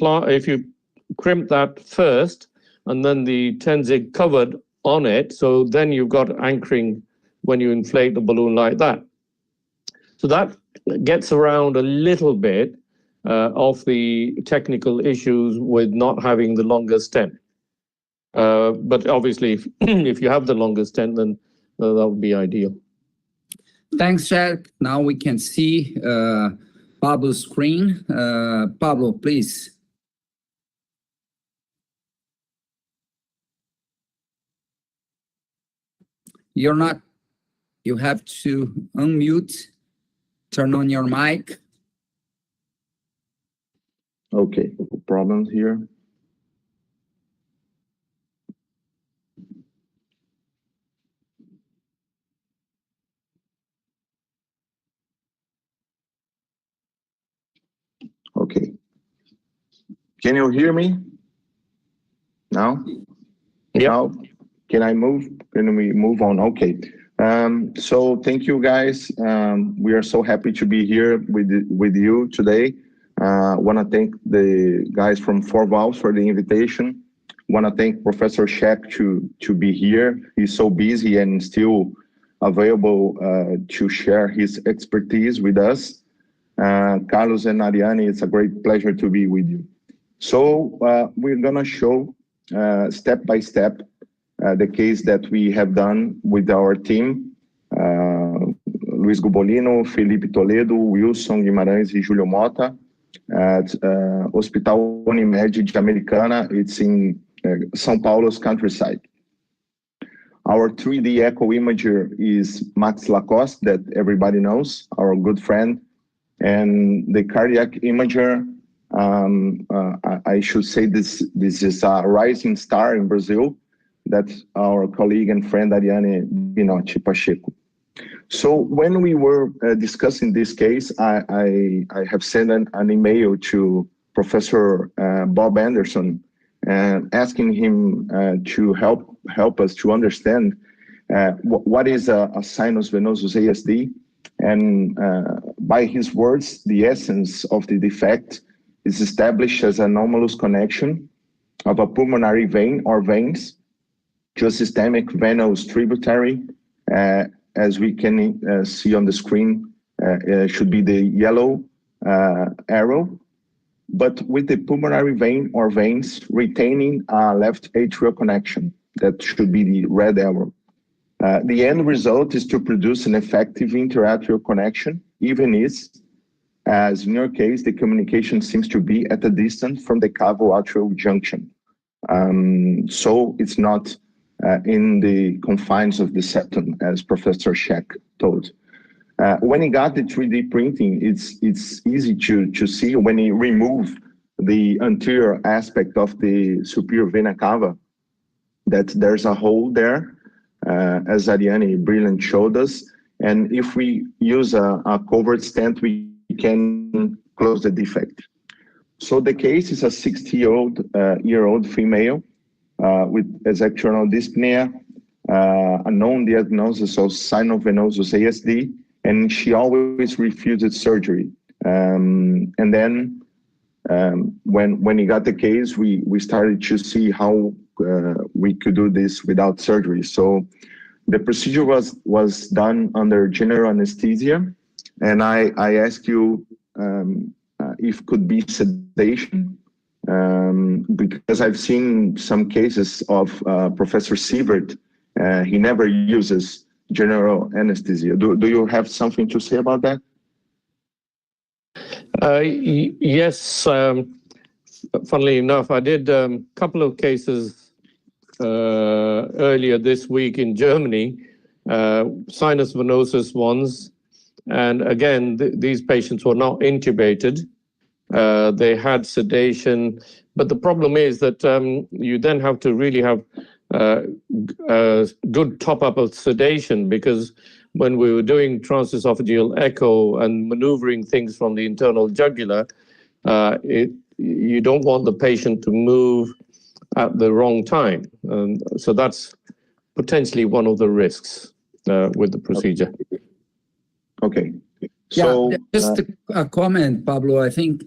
crimp that first, and then the 10-zig covered on it, so then you've got anchoring when you inflate the balloon like that. So that gets around a little bit of the technical issues with not having the longer stent. But obviously, if you have the longer stent, then that would be ideal. Thanks, Chad. Now we can see Pablo's screen. Pablo, please. You have to unmute, turn on your mic. Okay, problems here. Okay. Can you hear me now? Now, can I move? Can we move on? Okay. So thank you guys. We are so happy to be here with you today. Want to thank the guys from 4 Valves for the invitation. Want to thank Professor Scheck to be here. He's so busy and still available to share his expertise with us. Carlos and Ariane, it's a great pleasure to be with you. So we're gonna show step by step the case that we have done with our team, Luiz Gubolino, Felipe Toledo, Wilson Guimarães e Júlio Mota at Hospital Unimed de Americana. It's in São Paulo's countryside. Our 3D echo imager is Max Lacoste, that everybody knows, our good friend. And the cardiac imager, I should say this is a rising star in Brazil. That's our colleague and friend Ariane Binotti Pacheco. So when we were discussing this case, I have sent an email to Professor Bob Anderson, asking him to help us to understand what is a sinus venosus ASD. And by his words, the essence of the defect is established as an anomalous connection of a pulmonary vein or veins to a systemic venous tributary, as we can see on the screen, should be the yellow arrow, but with the pulmonary vein or veins retaining a left atrial connection, that should be the red arrow. The end result is to produce an effective interatrial connection, even as in your case, the communication seems to be at a distance from the cavo-atrial junction. So it's not in the confines of the septum, as Professor Scheck told. When he got the 3D printing, it's easy to see when he removed the anterior aspect of the superior vena cava, that there's a hole there, as Ariane brilliant showed us. And if we use a covert stent, we can close the defect. So the case is a 60-year-old female with external dyspnea, a known diagnosis of sinus venosus ASD, and she always refused surgery. And then when he got the case, we started to see how we could do this without surgery. So the procedure was done under general anesthesia, and I asked you if could be sedation, because I've seen some cases of Professor Sievert. He never uses general anesthesia. Do you have something to say about that? Yes. Funnily enough, I did a couple of cases earlier this week in Germany, sinus venosus ones. And again, these patients were not intubated. They had sedation. But the problem is that you then have to really have a good top-up of sedation, because when we were doing transesophageal echo and maneuvering things from the internal jugular, you don't want the patient to move at the wrong time. So that's potentially one of the risks with the procedure. Okay. So, just a comment, Pablo. I think,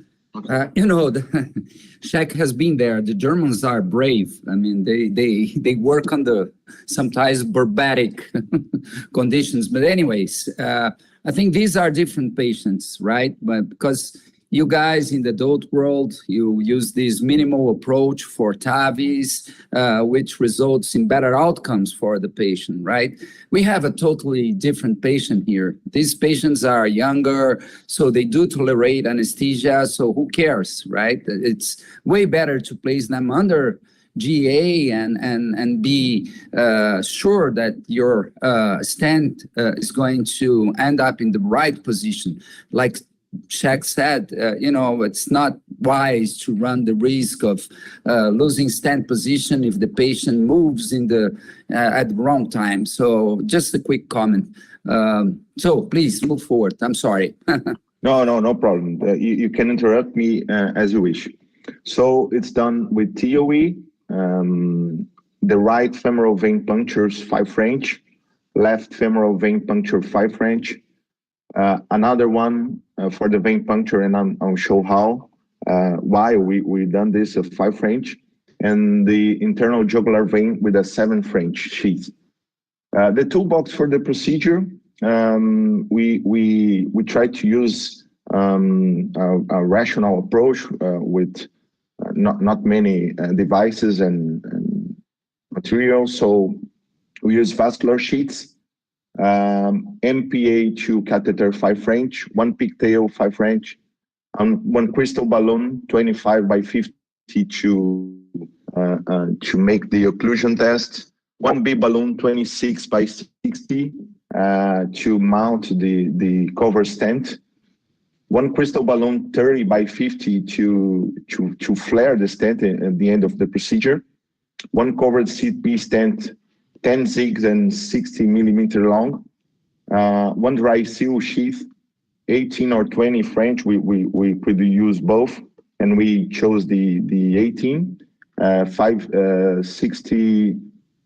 Scheck has been there. The Germans are brave. I mean, they work under sometimes barbaric conditions. But anyways, I think these are different patients, right? But because you guys in the adult world, you use this minimal approach for TAVIs, which results in better outcomes for the patient, right? We have a totally different patient here. These patients are younger, so they do tolerate anesthesia, so who cares, right? It's way better to place them under GA and be sure that your stent is going to end up in the right position. Like Scheck said, it's not wise to run the risk of losing stent position if the patient moves in at the wrong time. So just a quick comment. So please move forward. I'm sorry. No problem. You can interrupt me as you wish. So it's done with TOE. the right femoral vein punctures 5 French, left femoral vein puncture 5 French, another one for the vein puncture, and I'll show how, why we done this of 5 French, and the internal jugular vein with a 7 French sheath. The toolbox for the procedure, we try to use a rational approach with not many devices and materials. So we use vascular sheets, MPA 2 catheter 5 French, 1 pigtail 5 French, and 1 crystal balloon 25 by 50 to make the occlusion test, 1 B balloon 26 by 60 to mount the cover stent, 1 crystal balloon 30 by 50 to flare the stent at the end of the procedure, 1 covered CP stent 10 zigs and 60 millimeter long, 1 dry seal sheath 18 or 20 French. We could use both, and we chose the 18,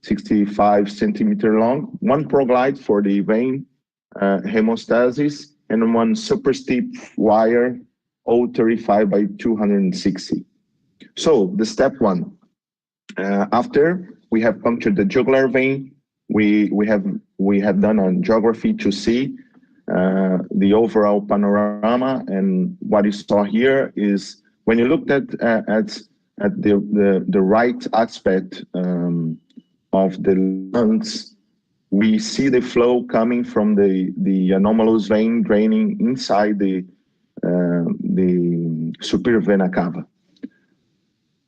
65 centimeter long, 1 ProGlide for the vein hemostasis, and 1 super steep wire 035 by 260. So the step 1, after we have punctured the jugular vein, we have done a geography to see the overall panorama, and what you saw here is when you looked at the right aspect of the lungs, we see the flow coming from the anomalous vein draining inside the superior vena cava.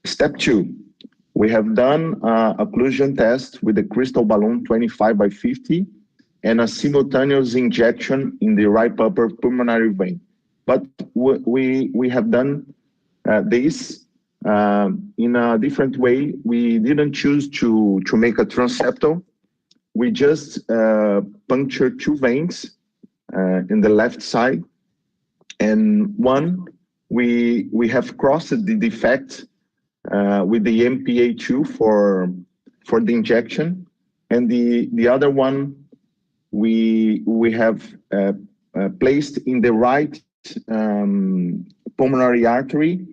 Step 2, we have done occlusion test with the crystal balloon 25 by 50 and a simultaneous injection in the right upper pulmonary vein. But we have done this in a different way. We didn't choose to make a transeptal. We just punctured 2 veins in the left side, and one we have crossed the defect with the MPA2 for the injection, and the other one we have placed in the right pulmonary artery.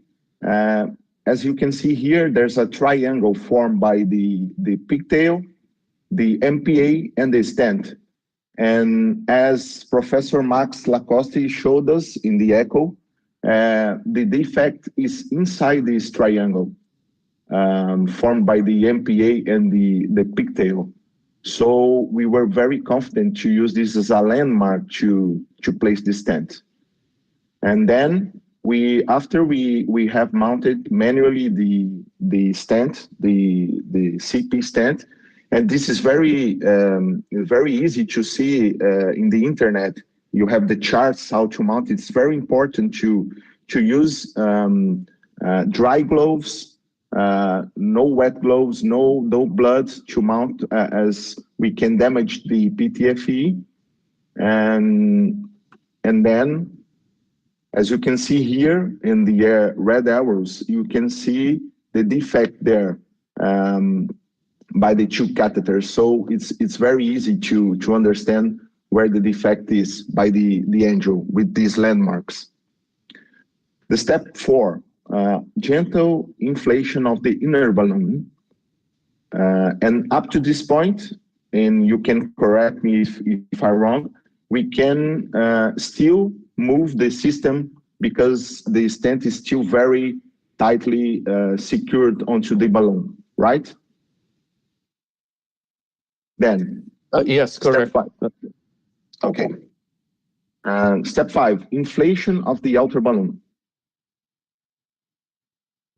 As you can see here, there's a triangle formed by the pigtail, the MPA, and the stent. And as Professor Max Lacoste showed us in the echo, the defect is inside this triangle formed by the MPA and the pigtail. So we were very confident to use this as a landmark to place the stent. And then after we have mounted manually the stent, the CP stent, and this is very easy to see in the internet. You have the charts how to mount. It's very important to use dry gloves, no wet gloves, no blood to mount, as we can damage the PTFE. And then, as you can see here in the red arrows, you can see the defect there by the 2 catheters. So it's very easy to understand where the defect is by the angel with these landmarks. The step 4, gentle inflation of the inner balloon. And up to this point, and you can correct me if I'm wrong, we can still move the system because the stent is still very tightly secured onto the balloon, right? Then yes, correct. Step 5. Okay. Step 5, inflation of the outer balloon.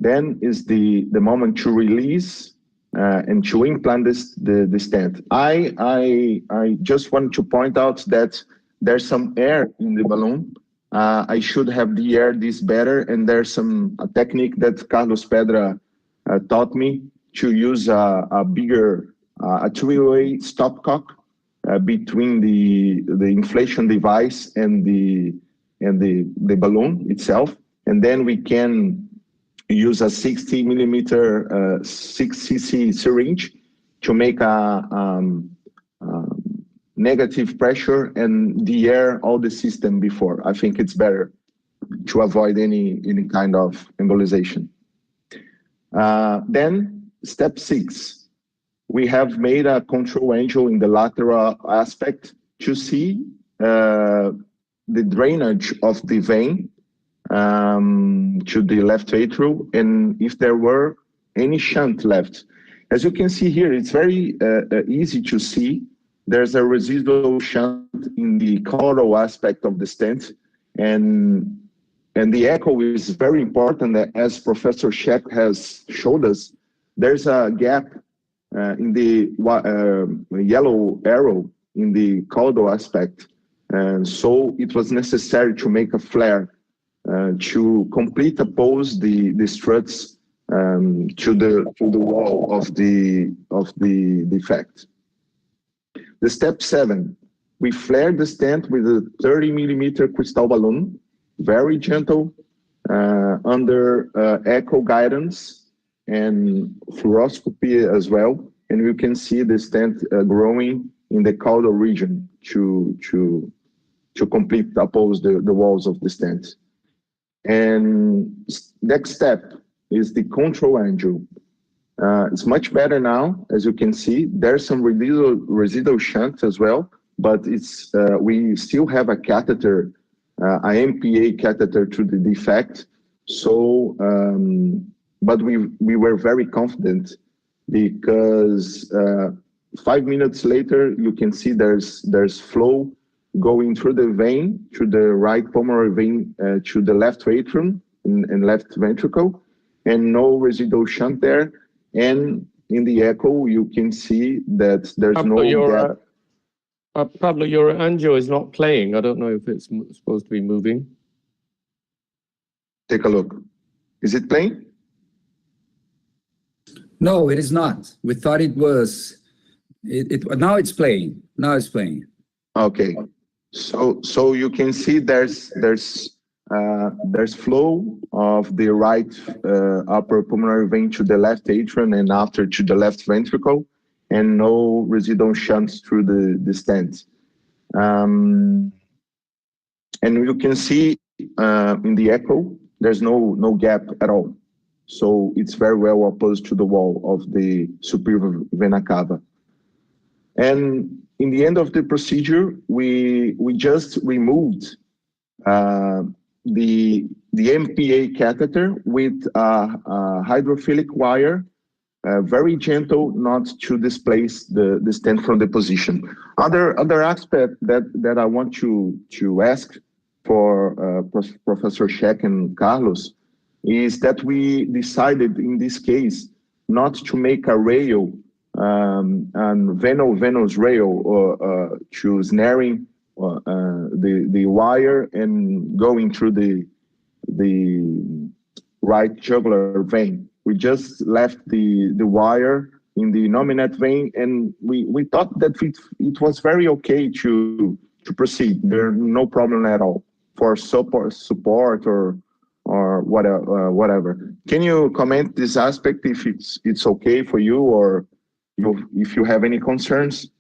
Then is the moment to release and to implant the stent. I just want to point out that there's some air in the balloon. I should have the air this better, and there's a technique that Carlos Pedro taught me to use a bigger a 3-way stopcock between the inflation device and the balloon itself, and then we can use a 60 millimeter 6 cc syringe to make a negative pressure and de-air all the system before. I think it's better to avoid any kind of embolization. Then step 6, we have made a control angle in the lateral aspect to see the drainage of the vein to the left atrium, and if there were any shunt left. As you can see here, it's very easy to see there's a residual shunt in the caudal aspect of the stent, and the echo is very important. As Professor Scheck has showed us, there's a gap in the yellow arrow in the caudal aspect, and so it was necessary to make a flare to complete oppose the struts to the wall of the defect. The step 7, we flared the stent with a 30 millimeter crystal balloon, very gentle, under echo guidance and fluoroscopy as well. And you can see the stent growing in the caudal region to complete oppose the walls of the stent. And next step is the control angle. It's much better now, as you can see. There's some residual shunt as well, but it's we still have a catheter, a MPA catheter to the defect. So, but we were very confident because 5 minutes later, you can see there's flow going through the vein, through the right pulmonary vein, to the left atrium and left ventricle, and no residual shunt there. And in the echo, you can see that there's Pablo, no gap. Pablo, your angio is not playing. I don't know if it's supposed to be moving. Take a look. Is it playing? No, it is not. We thought it was. Now it's playing. Now it's playing. Okay. So you can see there's flow of the right upper pulmonary vein to the left atrium and after to the left ventricle, and no residual shunts through the stent. And you can see in the echo, there's no gap at all. So it's very well opposed to the wall of the superior vena cava. And in the end of the procedure, we just removed the MPA catheter with a hydrophilic wire, very gentle, not to displace the stent from the position. Other aspect that I want to ask for Professor Scheck and Carlos is that we decided in this case not to make a rail, and venous rail, or to snaring the wire and going through the right jugular vein. We just left the wire in the nominate vein, and we thought that it was very okay to proceed. There's no problem at all for support or whatever. Can you comment this aspect if it's okay for you, or if you have any concerns?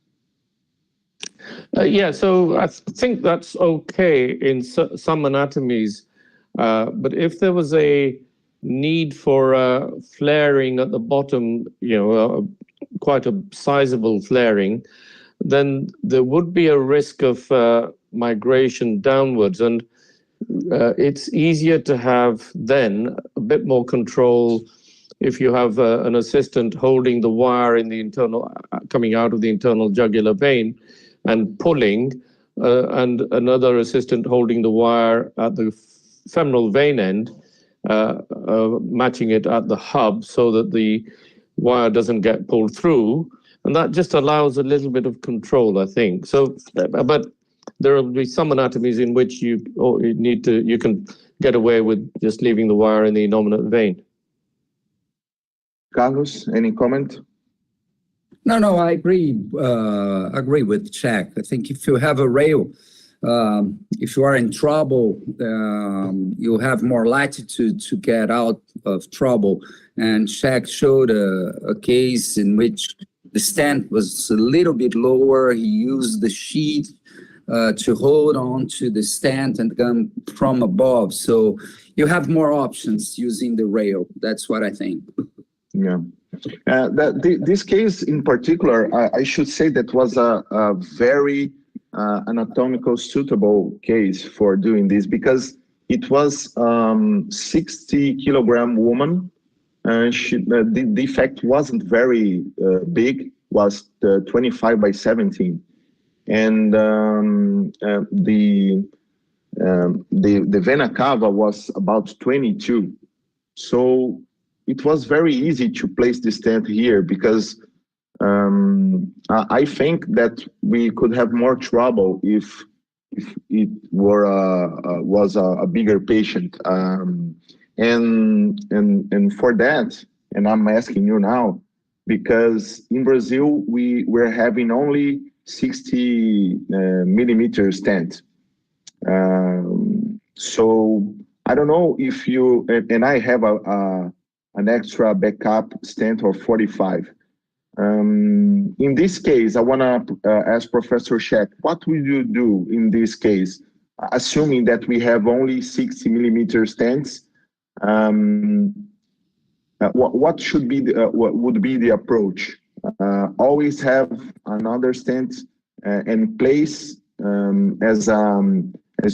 Yeah, so I think that's okay in some anatomies, but if there was a need for flaring at the bottom, quite a sizable flaring, then there would be a risk of migration downwards, and it's easier to have then a bit more control if you have an assistant holding the wire in the internal, coming out of the internal jugular vein and pulling, and another assistant holding the wire at the femoral vein end, matching it at the hub so that the wire doesn't get pulled through. And that just allows a little bit of control, I think. So, but there will be some anatomies in which you can get away with just leaving the wire in the nominate vein. Carlos, any comment? No, I agree with Scheck. I think if you have a rail, if you are in trouble, you have more latitude to get out of trouble. And Scheck showed a case in which the stent was a little bit lower. He used the sheet to hold on to the stent and come from above. So you have more options using the rail. That's what I think. Yeah. This case in particular, I should say that was a very anatomical suitable case for doing this, because it was 60-kilogram woman. The defect wasn't very big, was 25 by 17, and the vena cava was about 22. So it was very easy to place the stent here, because I think that we could have more trouble if it was a bigger patient. And for that, and I'm asking you now, because in Brazil we're having only 60 millimeter stent. So I don't know if you, and I have an extra backup stent of 45. In this case, I want to ask Professor Scheck, what will you do in this case, assuming that we have only 60 millimeter stents? What should be what would be the approach? Always have another stent in place, as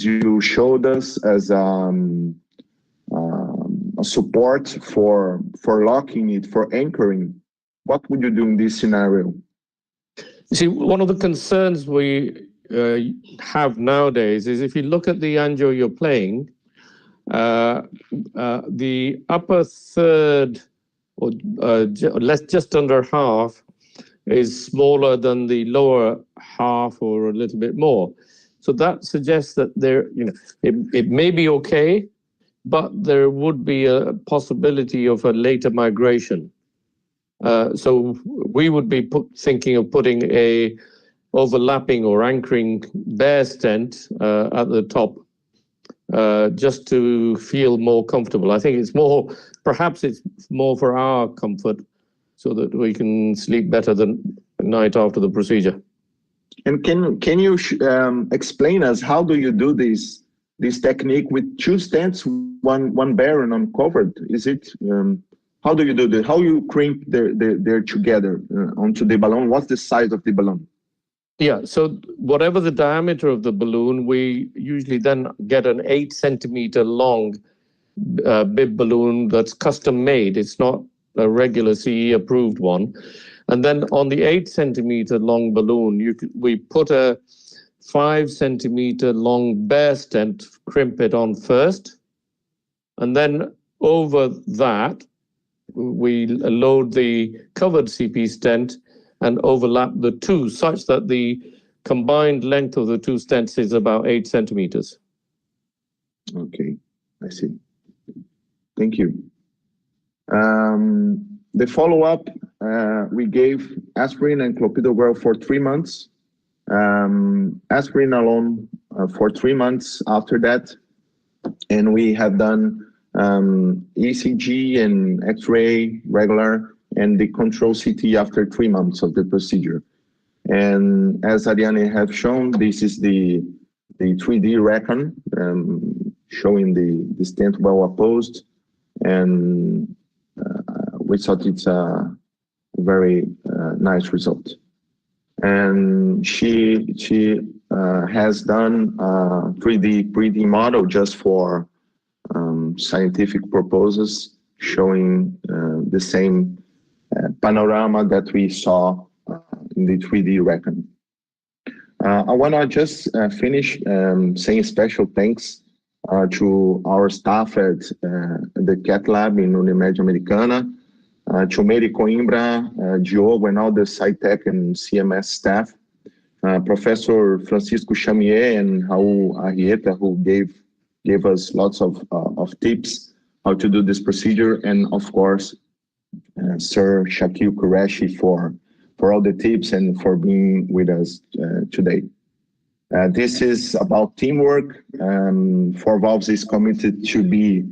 you showed us, as a support for locking it, for anchoring. What would you do in this scenario? See, one of the concerns we have nowadays is, if you look at the angio you're playing, the upper third, or just under half, is smaller than the lower half, or a little bit more. So that suggests that it may be okay, but there would be a possibility of a later migration. So we would be thinking of putting a overlapping or anchoring bare stent at the top, just to feel more comfortable. I think it's more, perhaps it's more for our comfort, so that we can sleep better the night after the procedure. And can you explain us, how do you do this technique with two stents, one bare and uncovered? Is it how do you do that? How you crimp they're together onto the balloon? What's the size of the balloon? Yeah, so whatever the diameter of the balloon, we usually then get an 8 centimeter long bib balloon that's custom made. It's not a regular CE approved one. And then on the 8 centimeter long balloon, we put a 5 centimeter long bare stent, crimp it on first. And then over that, we load the covered CP stent and overlap the two, such that the combined length of the two stents is about 8 centimeters. Okay, I see. Thank you. The follow-up, we gave aspirin and clopidogrel for 3 months. Aspirin alone for 3 months after that. And we have done ECG and X-ray regular, and the control CT after 3 months of the procedure. And as Ariane have shown, this is the 3D recon, showing the stent well opposed, and we thought it's a very nice result. And she has done a 3D model just for scientific purposes, showing the same panorama that we saw in the 3D recon. I want to just finish saying special thanks to our staff at the CAT Lab in Unimed Americana, to Mary Coimbra, Diogo, and all the Scitech and CMS staff, Professor Francisco Chamier and Raul Arrieta, who gave us lots of tips how to do this procedure, and of course, Sir Shakil Qureshi for all the tips and for being with us today. This is about teamwork. Four Valves is committed to be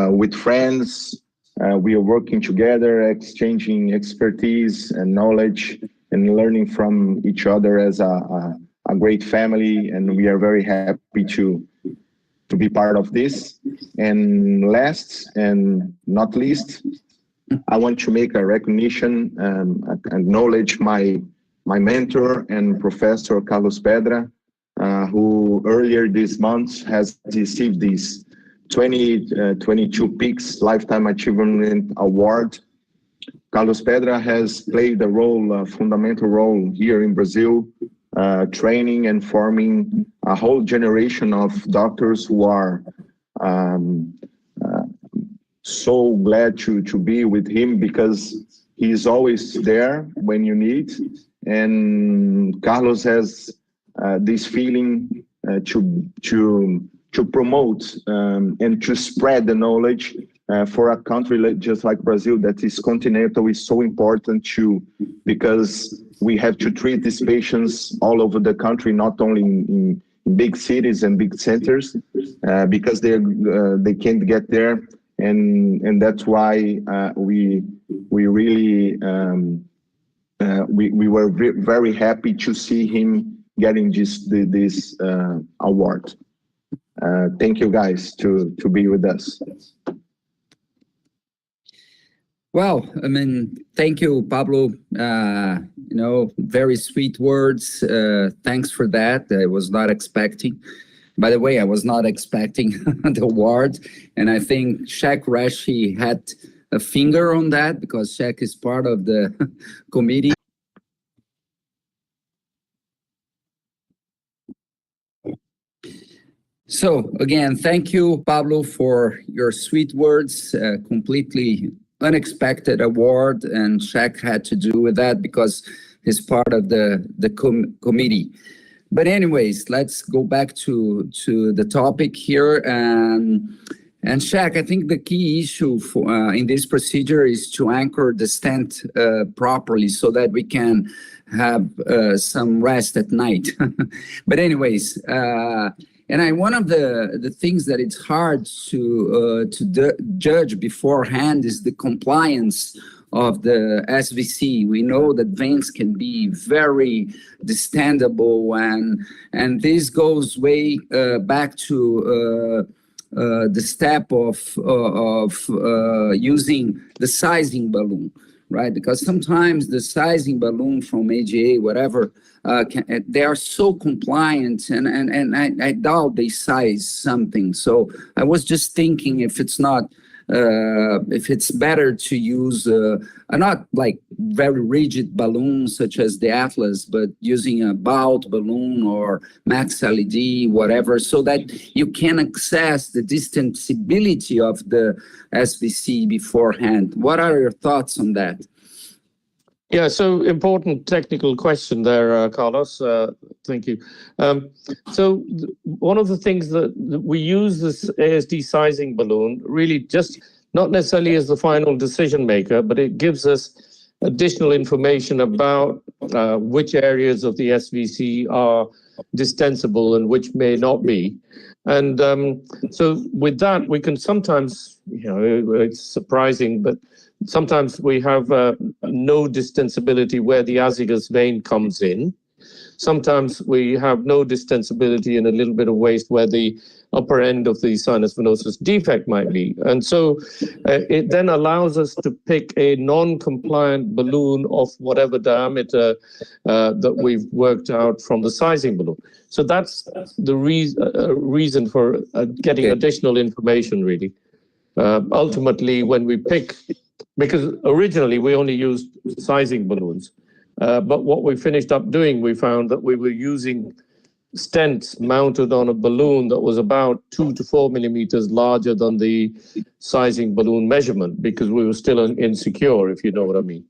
with friends, We are working together, exchanging expertise and knowledge and learning from each other as a great family. And we are very happy to be part of this. And last and not least, I want to make a recognition and acknowledge my mentor and professor, Carlos Pedra, who earlier this month has received this 2022 PIX Lifetime Achievement Award. Carlos Pedra has played a fundamental role here in Brazil, training and forming a whole generation of doctors who are so glad to be with him, because he is always there when you need. And Carlos has this feeling to promote and to spread the knowledge for a country just like Brazil, that is continental, is so important too, because we have to treat these patients all over the country, not only in big cities and big centers, because they can't get there, and that's why we really we were very happy to see him getting this award. Thank you guys to be with us. Well, I mean, thank you, Pablo. Very sweet words. Thanks for that. I was not expecting. By the way, I was not expecting the award. And I think Shaq Rashi had a finger on that, because Shaq is part of the committee. So again, thank you, Pablo, for your sweet words. Completely unexpected award, and Shaq had to do with that because he's part of the committee. But anyways, let's go back to the topic here. And Shaq, I think the key issue in this procedure is to anchor the stent properly so that we can have some rest at night. But anyways, and one of the things that it's hard to judge beforehand is the compliance of the SVC. We know that veins can be very distendable, and this goes way back to the step of using the sizing balloon, right? Because sometimes the sizing balloon from AGA, whatever, they are so compliant, and I doubt they size something. So I was just thinking if it's better to use not like very rigid balloons such as the Atlas, but using a bout balloon or Max LED, whatever, so that you can access the distensibility of the SVC beforehand. What are your thoughts on that? Yeah, so important technical question there, Carlos. Thank you. So one of the things that we use this ASD sizing balloon really just not necessarily as the final decision maker, but it gives us additional information about which areas of the SVC are distensible and which may not be. And so with that, we can sometimes, it's surprising, but sometimes we have no distensibility where the azygos vein comes in. Sometimes we have no distensibility and a little bit of waste where the upper end of the sinus venosus defect might be. And so it then allows us to pick a non-compliant balloon of whatever diameter that we've worked out from the sizing balloon. So that's the reason for getting additional information, really. Ultimately, when we pick, because originally we only used sizing balloons, but what we finished up doing, we found that we were using stents mounted on a balloon that was about 2 to 4 millimeters larger than the sizing balloon measurement, because we were still insecure, if you know what I mean.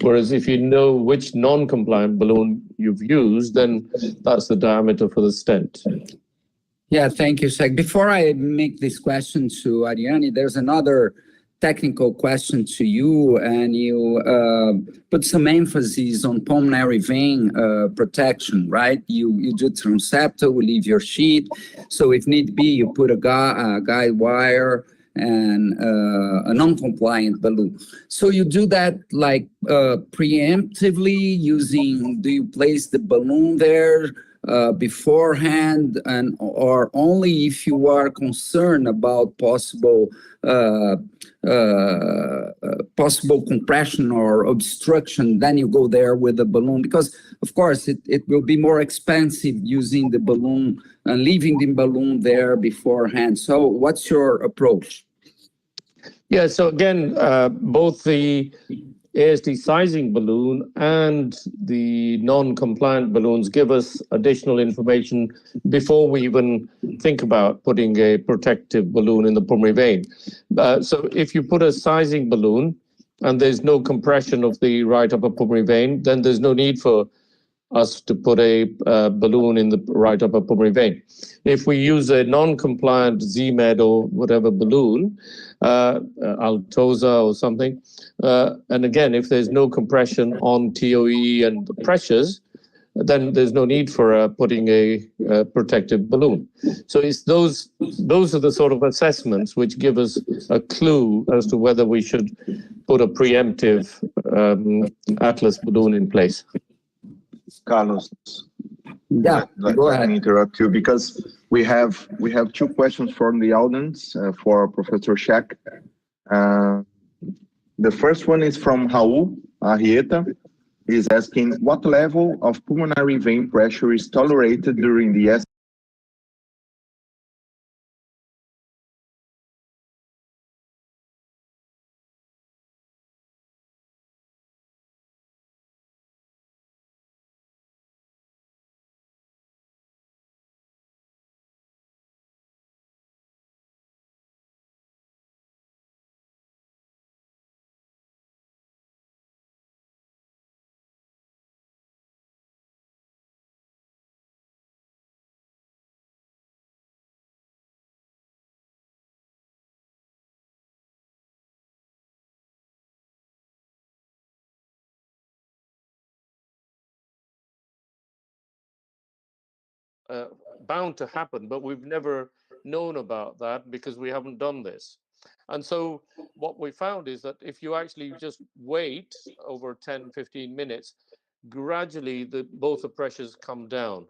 Whereas if you know which non-compliant balloon you've used, then that's the diameter for the stent. Yeah, thank you, Shaq. Before I make this question to Ariane, there's another technical question to you, and you put some emphasis on pulmonary vein protection, right? You do transeptal, we leave your sheet. So if need be, you put a guide wire and a non-compliant balloon. So you do that like preemptively using, do you place the balloon there beforehand, and or only if you are concerned about possible possible compression or obstruction, then you go there with the balloon? Because of course it will be more expensive using the balloon and leaving the balloon there beforehand. So what's your approach? Yeah, so again, both the ASD sizing balloon and the non-compliant balloons give us additional information before we even think about putting a protective balloon in the pulmonary vein. So if you put a sizing balloon and there's no compression of the right upper pulmonary vein, then there's no need for us to put a balloon in the right upper pulmonary vein. If we use a non-compliant ZMed or whatever balloon, Altosa or something, and again, if there's no compression on TOE and pressures, then there's no need for putting a protective balloon. So it's those are the sort of assessments which give us a clue as to whether we should put a preemptive Atlas balloon in place. Carlos, Yeah, let go ahead. me interrupt you because we have two questions from the audience for Professor Scheck. The first one is from Raul Arrieta. He's asking, what level of pulmonary vein pressure is tolerated during the bound to happen, but we've never known about that because we haven't done this. And so what we found is that if you actually just wait over 10, 15 minutes, gradually both the pressures come down.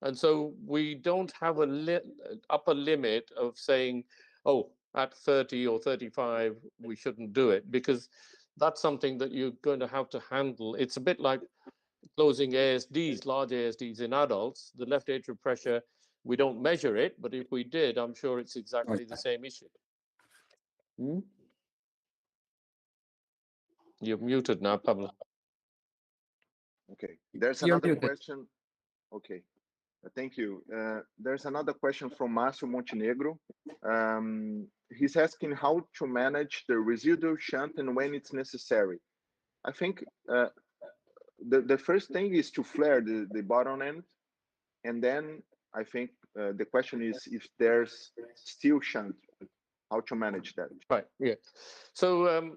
And so we don't have a upper limit of saying, oh, at 30 or 35, we shouldn't do it, because that's something that you're going to have to handle. It's a bit like closing ASDs, large ASDs in adults. The left atrial pressure, we don't measure it, but if we did, I'm sure it's exactly the same issue. You're muted now, Pablo. Okay, there's another question. Okay, thank you. There's another question from Márcio Montenegro. He's asking how to manage the residual shunt and when it's necessary. I think the first thing is to flare the bottom end, and then I think the question is if there's still shunt, how to manage that. Right, yeah. So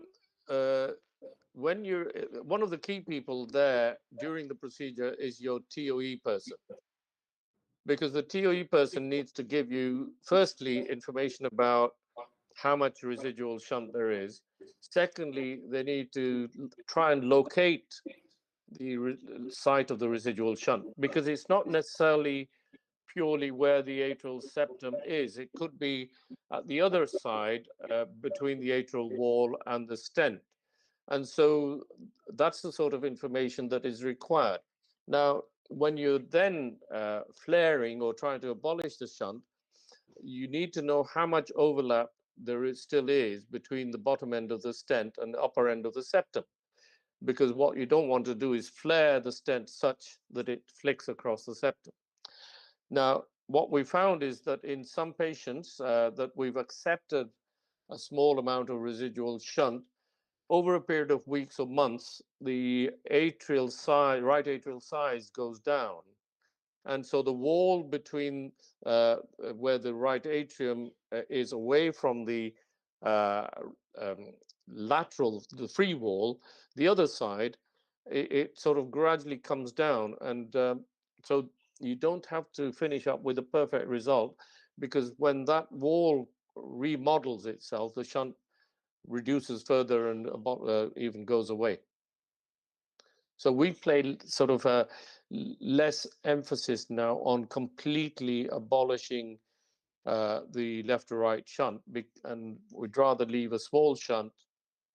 when you're, one of the key people there during the procedure is your TOE person, because the TOE person needs to give you, firstly, information about how much residual shunt there is. Secondly, they need to try and locate the site of the residual shunt, because it's not necessarily purely where the atrial septum is. It could be at the other side between the atrial wall and the stent. And so that's the sort of information that is required. Now, when you're then flaring or trying to abolish the shunt, you need to know how much overlap there still is between the bottom end of the stent and the upper end of the septum. Because what you don't want to do is flare the stent such that it flicks across the septum. Now, what we found is that in some patients that we've accepted a small amount of residual shunt, over a period of weeks or months, the atrial size, right atrial size goes down. And so the wall between where the right atrium is away from the lateral, the free wall, the other side, it sort of gradually comes down. And so you don't have to finish up with a perfect result, because when that wall remodels itself, the shunt reduces further and even goes away. So we play sort of a less emphasis now on completely abolishing the left to right shunt, and we'd rather leave a small shunt,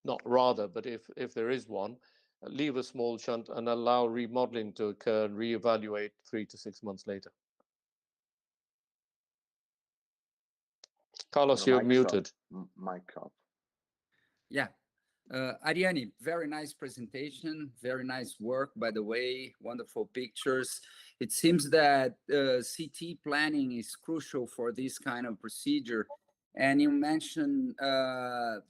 not rather, but if there is one, leave a small shunt and allow remodeling to occur and reevaluate 3 to 6 months later. Carlos, you're muted. Mic off. Yeah. Ariane, very nice presentation, very nice work, by the way, wonderful pictures. It seems that CT planning is crucial for this kind of procedure. And you mentioned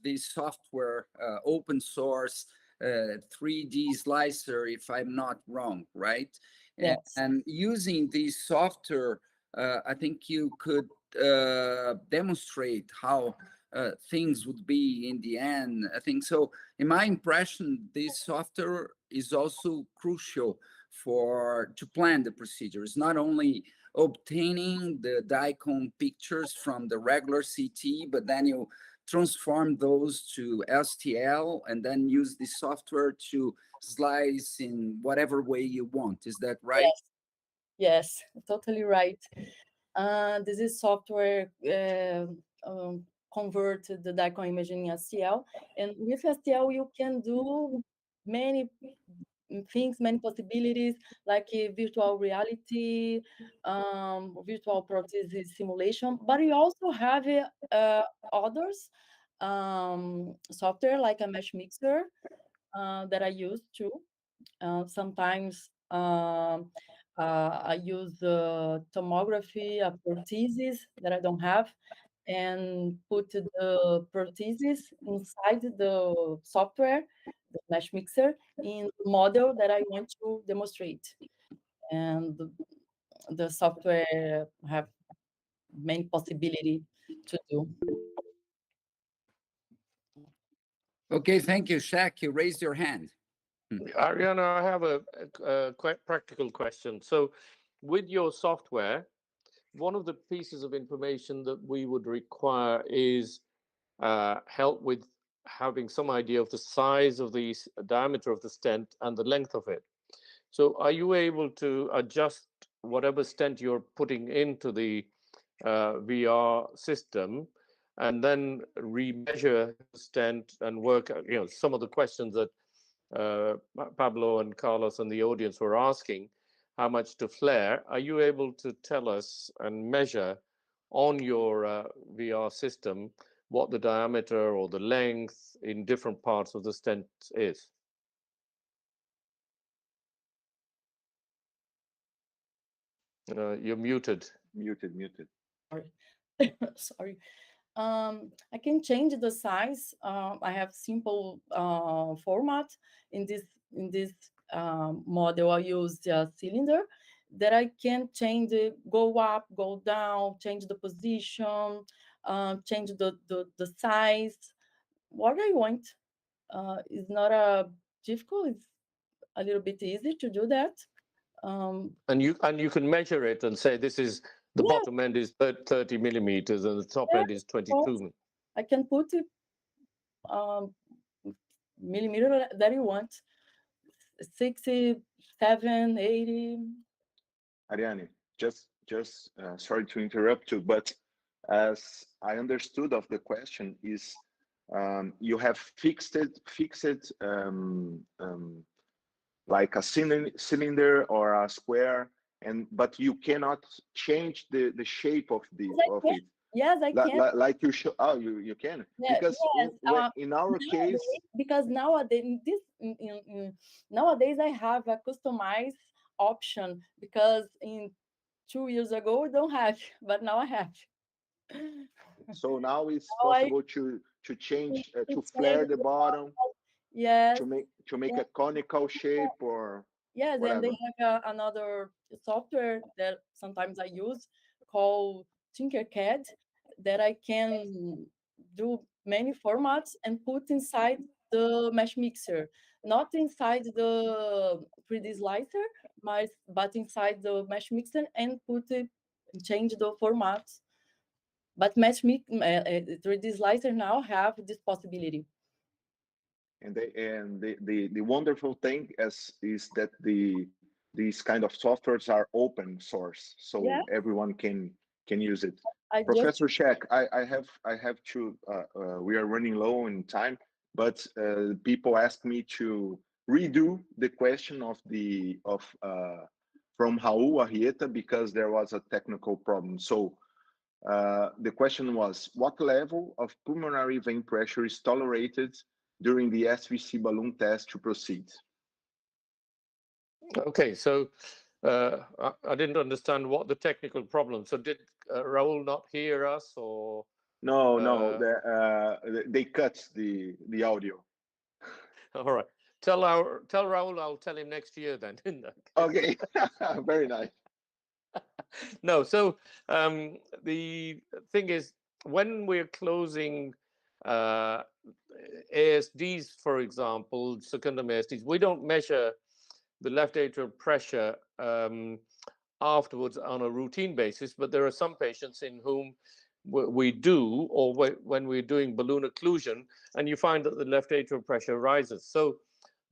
this software, open source, 3D slicer, if I'm not wrong, right? Yes. And using this software, I think you could demonstrate how things would be in the end. I think so. In my impression, this software is also crucial to plan the procedure. It's not only obtaining the DICOM pictures from the regular CT, but then you transform those to STL and then use the software to slice in whatever way you want. Is that right? Yes, totally right. This is software convert the DICOM imaging in STL, and with STL you can do many things, many possibilities, like virtual reality, virtual prosthesis simulation, but we also have others software like a mesh mixer that I use too. Sometimes I use tomography, a prosthesis that I don't have, and put the prosthesis inside the software, the mesh mixer, in the model that I want to demonstrate. And the software have many possibilities to do. Okay, thank you. Shaq, you raised your hand. Ariana, I have a quite practical question. So with your software, one of the pieces of information that we would require is help with having some idea of the size of the diameter of the stent and the length of it. So are you able to adjust whatever stent you're putting into the VR system and then remeasure the stent and work out, some of the questions that Pablo and Carlos and the audience were asking, how much to flare? Are you able to tell us and measure on your VR system what the diameter or the length in different parts of the stent is? You're muted. Muted. Sorry. Sorry. I can change the size. I have simple format in this model. I use a cylinder that I can change go up, go down, change the position, change the size. What I want is not difficult. It's a little bit easy to do that. And you can measure it and say this is the bottom end is 30 millimeters and the top end is 22. I can put it millimeter that you want, 67, 80. Ariane, just sorry to interrupt you, but as I understood of the question is you have fixed like a cylinder or a square, but you cannot change the shape of it. Yes, I can. Like you show. Oh, you can. Yeah, because yes, in our case, because nowadays nowadays I have a customized option, because in 2 years ago I don't have, but now I have. So now it's possible to change to flare the bottom. Yes. To make a conical shape or yes, whatever. And they have another software that sometimes I use called Tinkercad that I can do many formats and put inside the mesh mixer, not inside the 3D slicer, but inside the mesh mixer, and change the format But 3D slicer now have this possibility. And the wonderful thing is that these kind of softwares are open source, so Yeah. everyone can use it. I Professor Scheck, I have to. We are running low in time, but people ask me to redo the question from Raul Arrieta because there was a technical problem. So the question was, what level of pulmonary vein pressure is tolerated during the SVC balloon test to proceed? Okay, so I didn't understand what the technical problem. So did Raul not hear us, or? No, they cut the audio. All right. Tell Raul I'll tell him next year then. Okay, very nice. No, so the thing is, when we're closing ASDs, for example, secundum ASDs, we don't measure the left atrial pressure afterwards on a routine basis, but there are some patients in whom we do, or when we're doing balloon occlusion, and you find that the left atrial pressure rises. So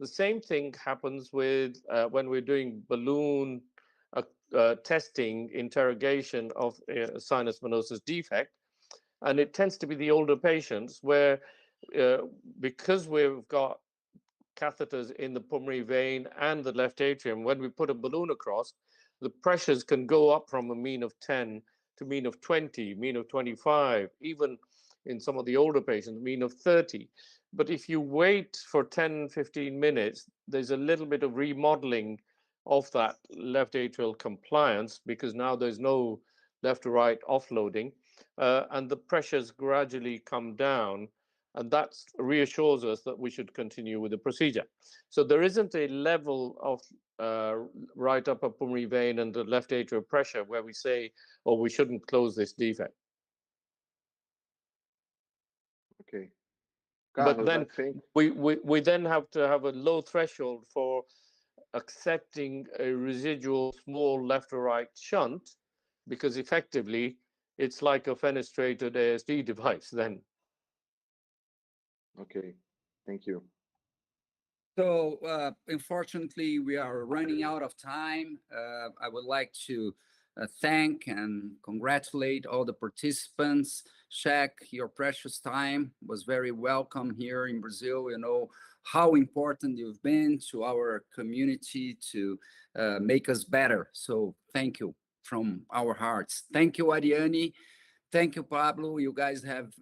the same thing happens with when we're doing balloon testing, interrogation of sinus venosus defect, and it tends to be the older patients where because we've got catheters in the pulmonary vein and the left atrium, when we put a balloon across, the pressures can go up from a mean of 10 to mean of 20, mean of 25, even in some of the older patients, mean of 30. But if you wait for 10, 15 minutes, there's a little bit of remodeling of that left atrial compliance, because now there's no left to right offloading, and the pressures gradually come down, and that reassures us that we should continue with the procedure. So there isn't a level of right upper pulmonary vein and the left atrial pressure where we say, oh, we shouldn't close this defect. Okay. Carlos, but then we then have to have a low threshold for accepting a residual small left or right shunt, because effectively it's like a fenestrated ASD device then. Okay, thank you. So unfortunately, we are running out of time. I would like to thank and congratulate all the participants. Scheck, your precious time was very welcome here in Brazil. You know how important you've been to our community to make us better. So thank you from our hearts. Thank you, Ariane. Thank you, Pablo. You guys have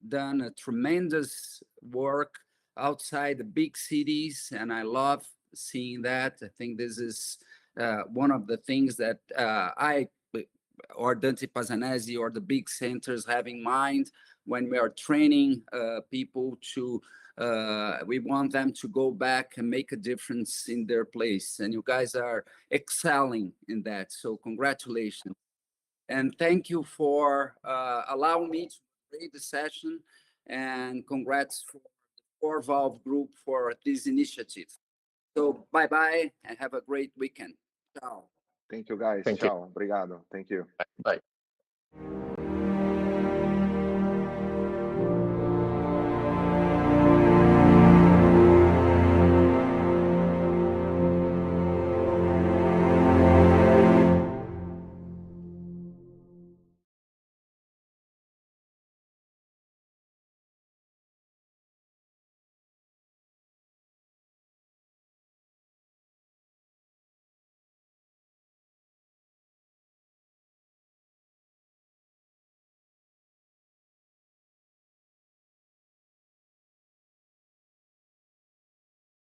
done a tremendous work outside the big cities, and I love seeing that. I think this is one of the things that I or Dante Pazanesi or the big centers have in mind when we are training people to, we want them to go back and make a difference in their place. And you guys are excelling in that. So congratulations. And thank you for allowing me to create the session, and congrats for the 4Valve group for this initiative. So bye-bye and have a great weekend. Ciao. Thank you, guys. Thank Ciao. Obrigado. Thank you. Bye.